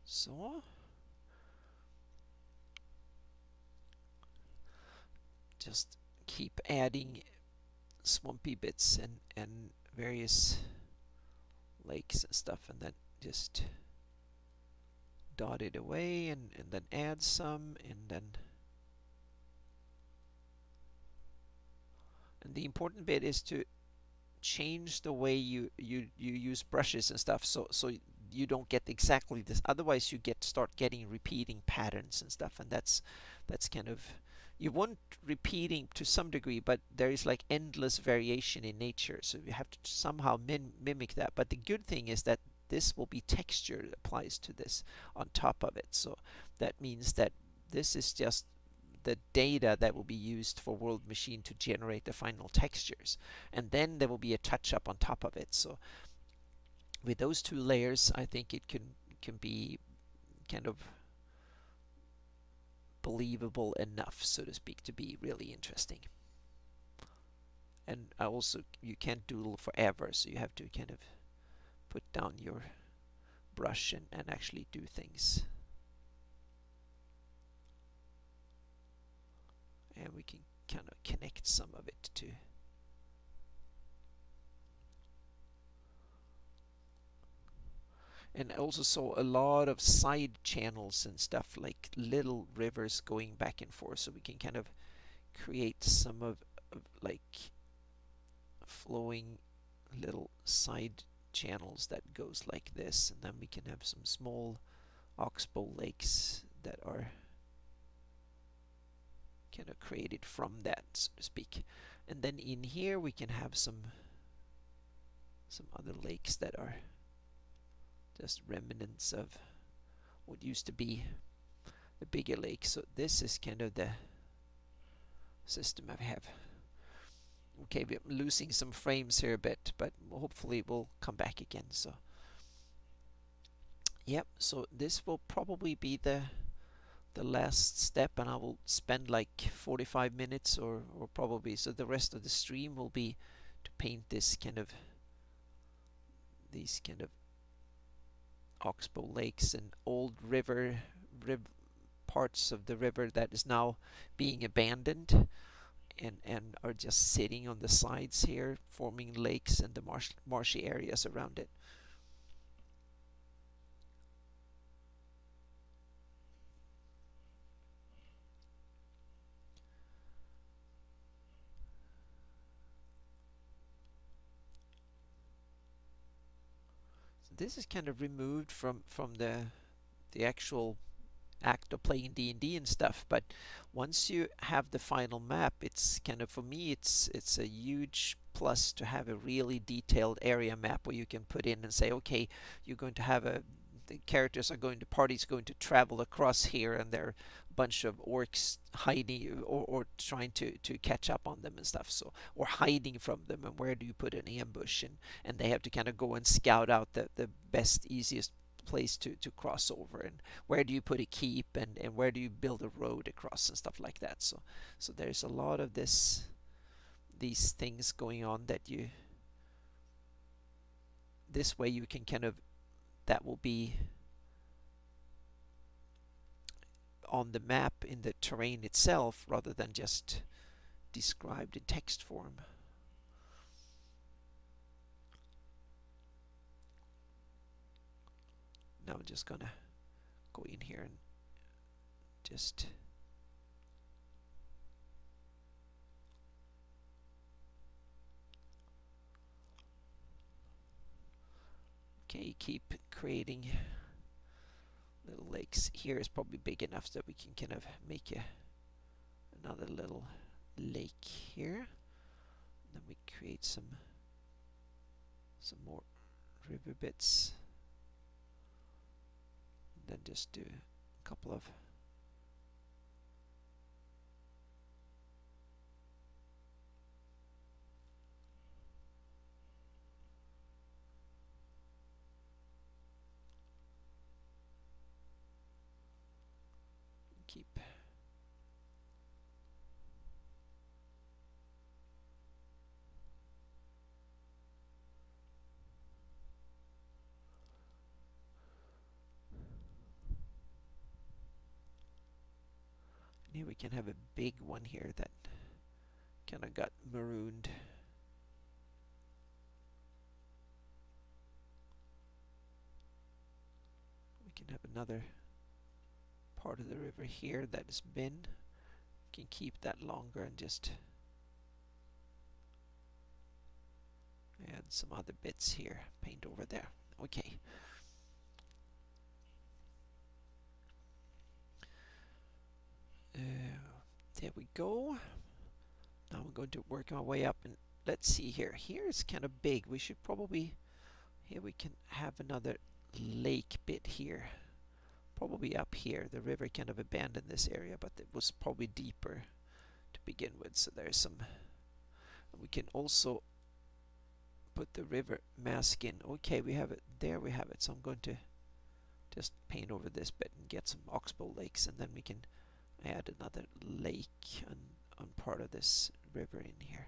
so just keep adding swampy bits and various lakes and stuff, and then just dot it away, and then add some, and the important bit is to change the way you use brushes and stuff, so you don't get exactly this. Otherwise you start getting repeating patterns and stuff, and that's kind of, you want repeating to some degree, but there is like endless variation in nature, so you have to somehow mimic that. But the good thing is that this will be texture that applies to this on top of it, so that means that this is just the data that will be used for World Machine to generate the final textures, and then there will be a touch up on top of it. So with those two layers, I think it can be kind of believable enough, so to speak, to be really interesting. And also, you can't doodle forever, so you have to kind of put down your brush and actually do things. And we can kind of connect some of it to and I also saw a lot of side channels and stuff, like little rivers going back and forth, so we can kind of create some of like flowing little side channels that goes like this, and then we can have some small oxbow lakes that are kind of created from that, so to speak. And then in here we can have some other lakes that are just remnants of what used to be the bigger lake. So this is kind of the system I have. Okay, we're losing some frames here a bit, but hopefully it will come back again. So yep, so this will probably be the last step, and I will spend like 45 minutes or probably, so the rest of the stream will be to paint this kind of these kind of oxbow lakes and old river parts of the river that is now being abandoned and are just sitting on the sides here, forming lakes and the marshy areas around it. So this is kind of removed from the actual act of playing D&D and stuff, but once you have the final map, it's kind of, for me, it's a huge plus to have a really detailed area map where you can put in and say, okay, you're going to have the characters are going to, parties going to travel across here, and there are a bunch of orcs hiding or trying to catch up on them and stuff, so, or hiding from them, and where do you put an ambush, and they have to kind of go and scout out the best, easiest place to cross over, and where do you put a keep, and where do you build a road across and stuff like that. So there's a lot of these things going on that you, this way you can kind of, that will be on the map in the terrain itself rather than just described in text form. Now I'm just gonna go in here and just okay, keep creating little lakes. Here is probably big enough that we can kind of make another little lake here. And then we create some more river bits. And then just do a couple of keep and here we can have a big one here that kind of got marooned. We can have another part of the river here that has been, can keep that longer and just add some other bits here, paint over there. Okay. There we go. Now I'm going to work my way up, and let's see here. Here is kind of big. We should probably, here we can have another lake bit here. probably up here. The river kind of abandoned this area, but it was probably deeper to begin with. So there's some. We can also put the river mask in. Okay, we have it. There we have it. So I'm going to just paint over this bit and get some oxbow lakes, and then we can add another lake on part of this river in here.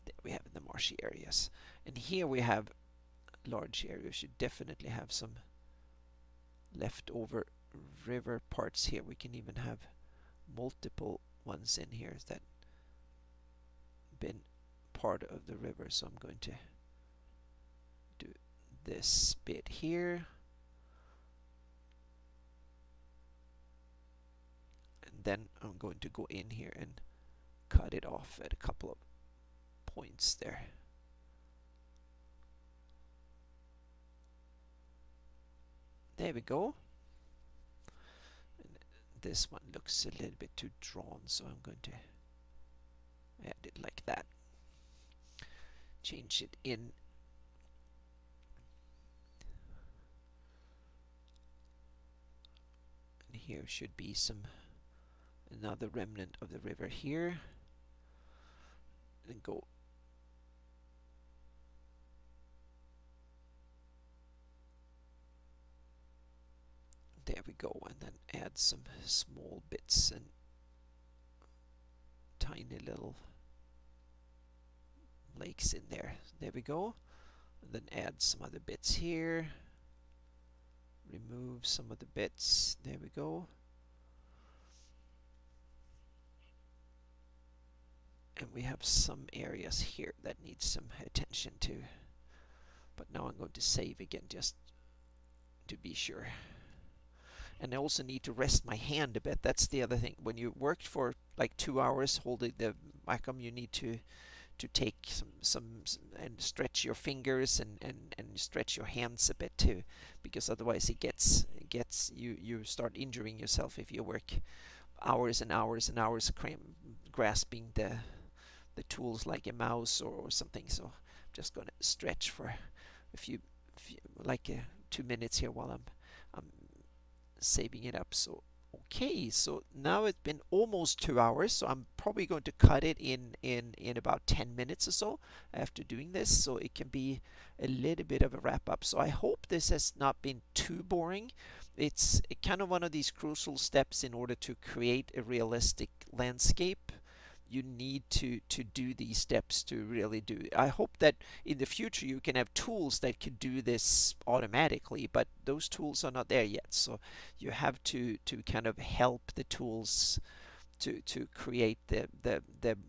There we have in the marshy areas. And here we have large area. We should definitely have some leftover river parts here. We can even have multiple ones in here that been part of the river. So I'm going to do this bit here, and then I'm going to go in here and cut it off at a couple of points there. There we go. And this one looks a little bit too drawn, so I'm going to add it like that. Change it in. And here should be another remnant of the river here. And go there we go, and then add some small bits and tiny little lakes in there. There we go. And then add some other bits here. Remove some of the bits. There we go. And we have some areas here that need some attention to. But now I'm going to save again just to be sure. And I also need to rest my hand a bit. That's the other thing. When you worked for like 2 hours holding the Wacom, you need to take some and stretch your fingers and stretch your hands a bit too, because otherwise it gets you start injuring yourself if you work hours and hours and hours grasping the tools like a mouse or something. So I'm just gonna stretch for a few like 2 minutes here while I'm saving it up. So okay, so now it's been almost 2 hours, so I'm probably going to cut it in about 10 minutes or so after doing this, so it can be a little bit of a wrap up. So I hope this has not been too boring. It's kind of one of these crucial steps in order to create a realistic landscape. You need to do these steps to really do it. I hope that in the future you can have tools that can do this automatically, but those tools are not there yet. So you have to kind of help the tools to create the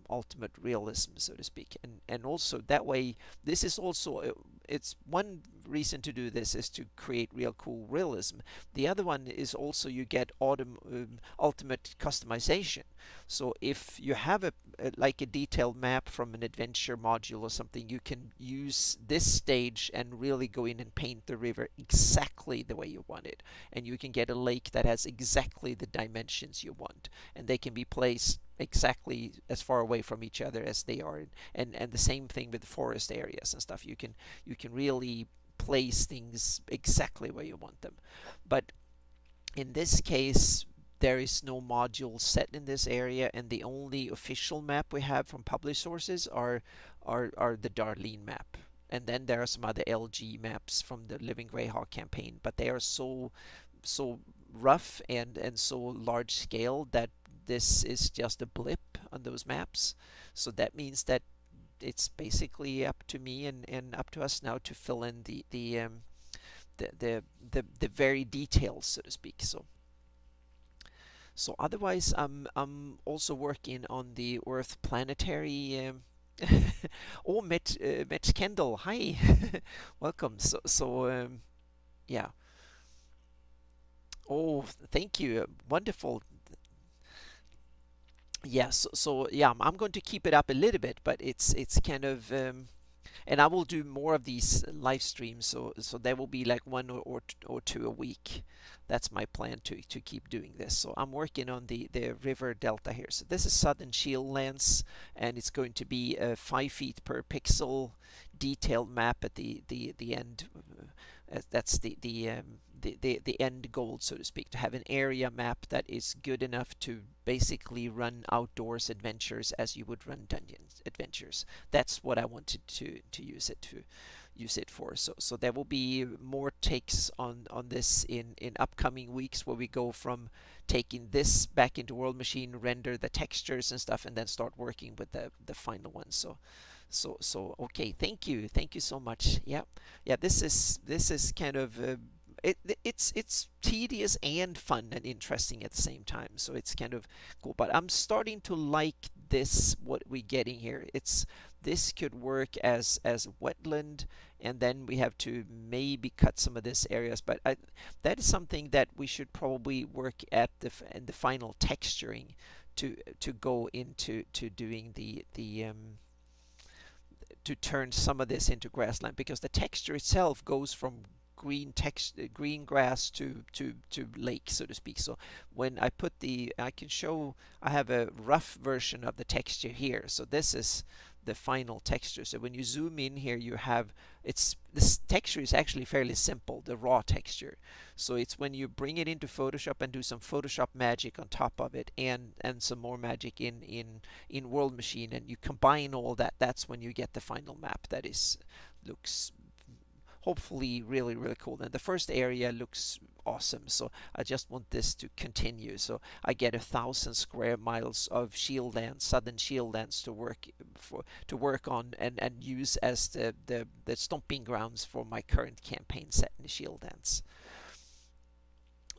ultimate realism, so to speak. And also that way, this is also it's one reason to do this is to create real cool realism. The other one is also you get ultimate customization. So if you have like a detailed map from an adventure module or something, you can use this stage and really go in and paint the river exactly the way you want it, and you can get a lake that has exactly the dimensions you want, and they can be placed exactly as far away from each other as they are, and the same thing with forest areas and stuff. You can really place things exactly where you want them. But in this case, there is no module set in this area, and the only official map we have from published sources are the Darlene map. And then there are some other LG maps from the Living Greyhawk campaign, but they are so rough and so large scale that this is just a blip on those maps. So that means that it's basically up to me and up to us now to fill in the very details, so to speak. So otherwise, I'm also working on the Earth planetary. Oh, Mitch Kendall, hi, welcome. So yeah. Oh, thank you, wonderful. Yeah, so yeah, I'm going to keep it up a little bit, but it's kind of and I will do more of these live streams, so there will be like one or two a week. That's my plan to keep doing this. So I'm working on the river delta here. So this is Southern Shieldlands, and it's going to be a 5 feet per pixel detailed map at the end. That's the the end goal, so to speak, to have an area map that is good enough to basically run outdoors adventures as you would run dungeons adventures. That's what I wanted to use it for. So there will be more takes on this in upcoming weeks, where we go from taking this back into World Machine, render the textures and stuff, and then start working with the final one. So okay, thank you so much. Yeah, this is kind of it's tedious and fun and interesting at the same time, so it's kind of cool. But I'm starting to like this, what we're getting here. This could work as wetland, and then we have to maybe cut some of this areas, but that is something that we should probably work at in the final texturing to go into doing to turn some of this into grassland, because the texture itself goes from green grass to lake, so to speak. So when I put I can show, I have a rough version of the texture here. So this is the final texture. So when you zoom in here, you have, this texture is actually fairly simple, the raw texture. So it's when you bring it into Photoshop and do some Photoshop magic on top of it, and some more magic in World Machine, and you combine all that, that's when you get the final map that looks hopefully really cool. And the first area looks awesome, so I just want this to continue, so I get 1,000 square miles of Shieldlands, southern Shieldlands, to work on and use as the stomping grounds for my current campaign set in the Shieldlands.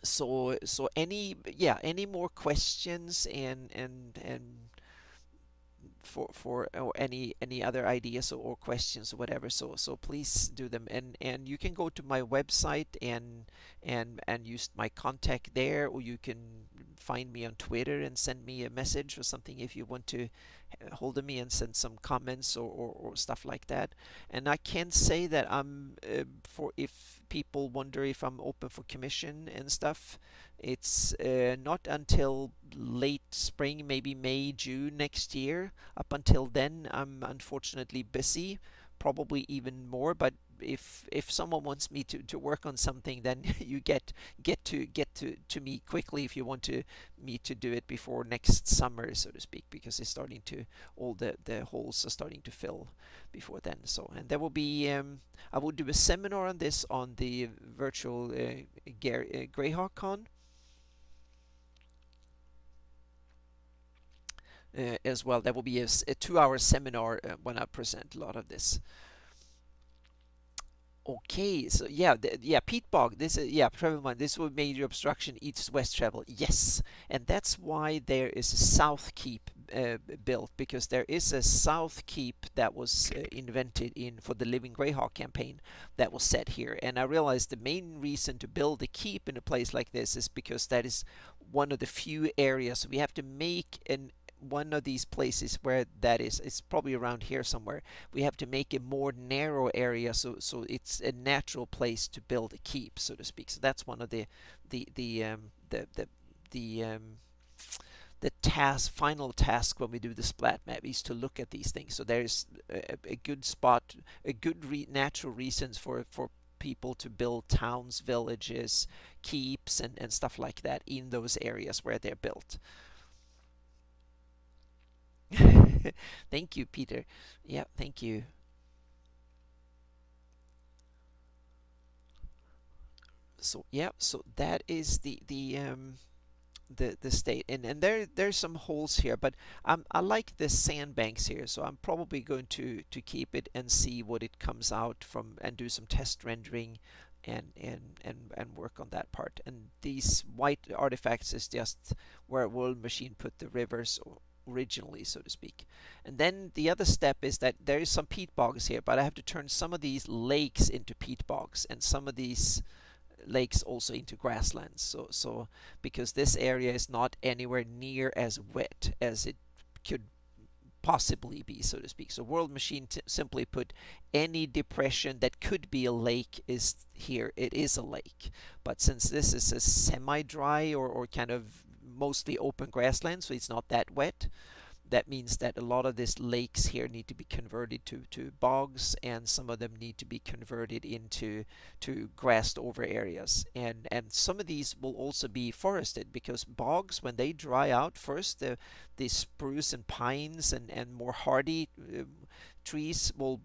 So any more questions and for or any other ideas or questions or whatever, so please do them, and you can go to my website and use my contact there, or you can find me on Twitter and send me a message or something if you want to hold of me and send some comments or stuff like that. And I can say that I'm for if people wonder if I'm open for commission and stuff, it's not until late spring, maybe May, June next year. Up until then, I'm unfortunately busy, probably even more. But if someone wants me to work on something, then you get to me quickly if you want me to do it before next summer, so to speak, because it's starting to, all the holes are starting to fill before then. So, and there will be I will do a seminar on this on the virtual Greyhawk Con. As well, there will be a 2-hour seminar when I present a lot of this. Okay, so peat bog. This is travel line. This will major obstruction east-west travel. Yes, and that's why there is a south keep built, because there is a south keep that was invented for the Living Greyhawk campaign that was set here. And I realized the main reason to build a keep in a place like this is because that is one of the few areas we have to make one of these places where that is, it's probably around here somewhere. We have to make a more narrow area, so it's a natural place to build a keep, so to speak. So that's one of the final task when we do the Splat Map, is to look at these things. So there's a good spot, a good natural reasons for people to build towns, villages, keeps, and stuff like that in those areas where they're built. Thank you, Peter. Yeah, thank you. So that is the state, and there's some holes here, but I like the sandbanks here, so I'm probably going to keep it and see what it comes out from, and do some test rendering and work on that part. And these white artifacts is just where World Machine put the rivers originally, so to speak. And then the other step is that there is some peat bogs here, but I have to turn some of these lakes into peat bogs, and some of these lakes also into grasslands. So because this area is not anywhere near as wet as it could possibly be, so to speak. So World Machine simply put, any depression that could be a lake is here. It is a lake. But since this is a semi-dry or kind of mostly open grassland, so it's not that wet, that means that a lot of these lakes here need to be converted to bogs, and some of them need to be converted into grassed over areas. And some of these will also be forested, because bogs, when they dry out first, the spruce and pines and more hardy trees will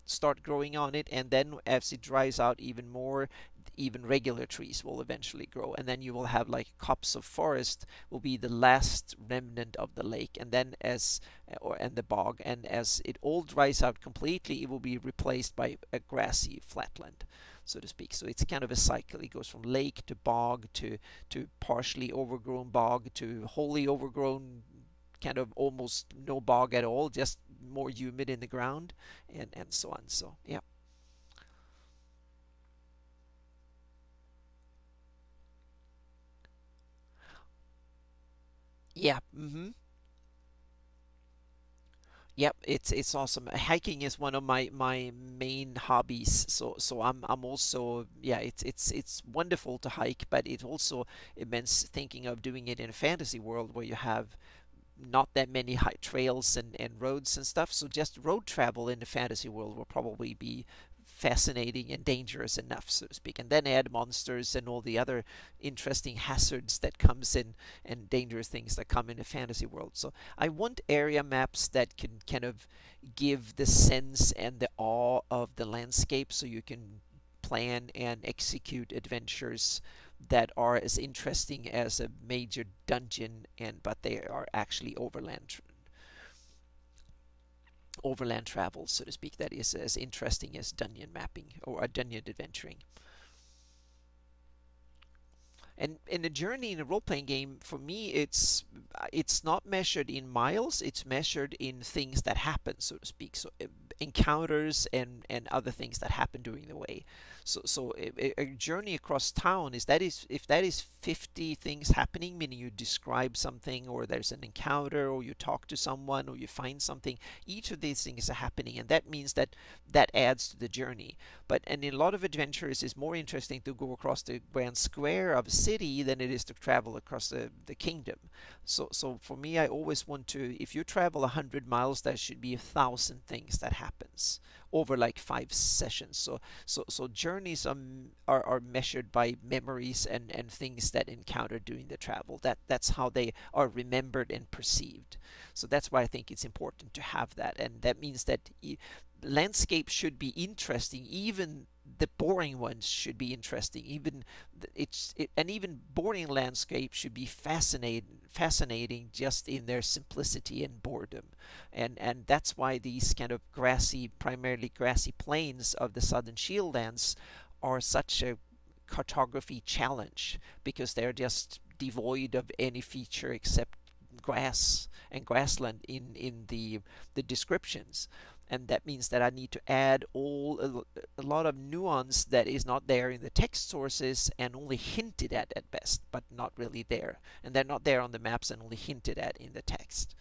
start growing on it, and then as it dries out even more, even regular trees will eventually grow, and then you will have like copse of forest will be the last remnant of the lake, and then and the bog, and as it all dries out completely, it will be replaced by a grassy flatland, so to speak. So it's kind of a cycle. It goes from lake to bog to partially overgrown bog to wholly overgrown, kind of almost no bog at all, just more humid in the ground, and so on. So yeah. Yeah. Yep, it's awesome. Hiking is one of my main hobbies. So I'm also, yeah, it's wonderful to hike, but it's also immense thinking of doing it in a fantasy world where you have not that many high trails and roads and stuff. So just road travel in the fantasy world will probably be fascinating and dangerous enough, so to speak. And then add monsters and all the other interesting hazards that comes in, and dangerous things that come in a fantasy world. So I want area maps that can kind of give the sense and the awe of the landscape, so you can plan and execute adventures that are as interesting as a major dungeon, and but they are actually overland travel, so to speak, that is as interesting as dungeon mapping or a dungeon adventuring. And in a journey in a role-playing game, for me, it's not measured in miles. It's measured in things that happen, so to speak. So encounters and other things that happen during the way. So a journey across town is if that is 50 things happening, meaning you describe something, or there's an encounter, or you talk to someone, or you find something. Each of these things are happening, and that means that that adds to the journey. But and in a lot of adventures, it's more interesting to go across the grand square of a city than it is to travel across the kingdom. So for me, I always want to, if you travel 100 miles, there should be 1,000 things that happens over like 5 sessions. So journeys are measured by memories and things that encounter during the travel. That's how they are remembered and perceived. So that's why I think it's important to have that, and that means that landscape should be interesting. Even the boring ones should be interesting. And even boring landscape should be fascinating just in their simplicity and boredom. And that's why these kind of grassy, primarily grassy plains of the southern shieldlands are such a cartography challenge, because they're just devoid of any feature except grass and grassland in the descriptions. And that means that I need to add a lot of nuance that is not there in the text sources, and only hinted at best, but not really there. And they're not there on the maps, and only hinted at in the text.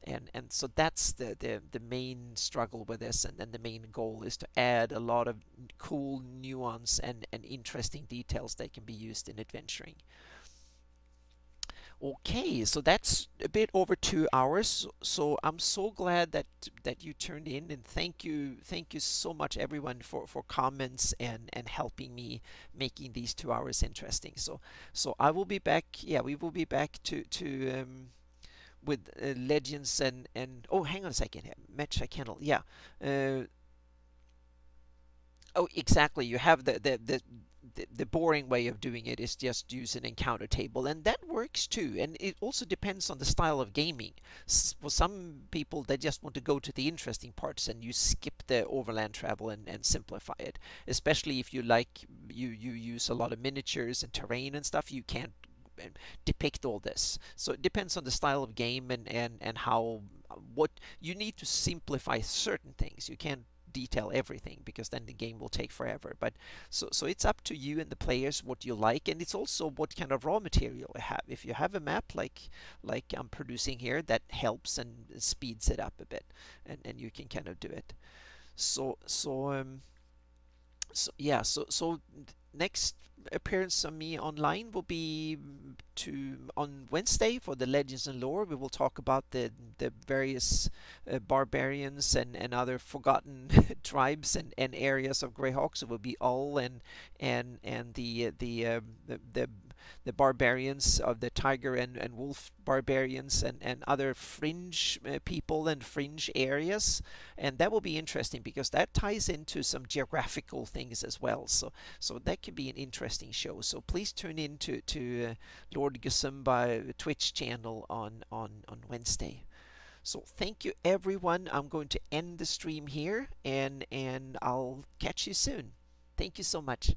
And so that's the main struggle with this, and then the main goal is to add a lot of cool nuance and interesting details that can be used in adventuring. Okay, so that's a bit over 2 hours. So I'm so glad that you turned in, and thank you so much everyone for comments and helping me making these 2 hours interesting. So I will be back. Yeah, we will be back to with legends and oh, hang on a second here, Match Kennel. Yeah. Oh, exactly. You have the boring way of doing it is just use an encounter table, and that works too. And it also depends on the style of gaming. For some people, they just want to go to the interesting parts, and you skip the overland travel and simplify it. Especially if you like you use a lot of miniatures and terrain and stuff, you can't depict all this. So it depends on the style of game and how what you need to simplify certain things. You can't detail everything, because then the game will take forever. But so it's up to you and the players what you like, and it's also what kind of raw material you have. If you have a map like I'm producing here, that helps and speeds it up a bit, and you can kind of do it. So So yeah, so next appearance of me online will be to on Wednesday for the Legends and Lore. We will talk about the various barbarians and other forgotten tribes and areas of Greyhawk. So it will be all and the barbarians of the tiger and wolf barbarians and other fringe people and fringe areas, and that will be interesting because that ties into some geographical things as well. So that could be an interesting show. So please tune in to Lord Gasumba Twitch channel on Wednesday. So thank you everyone. I'm going to end the stream here and I'll catch you soon. Thank you so much.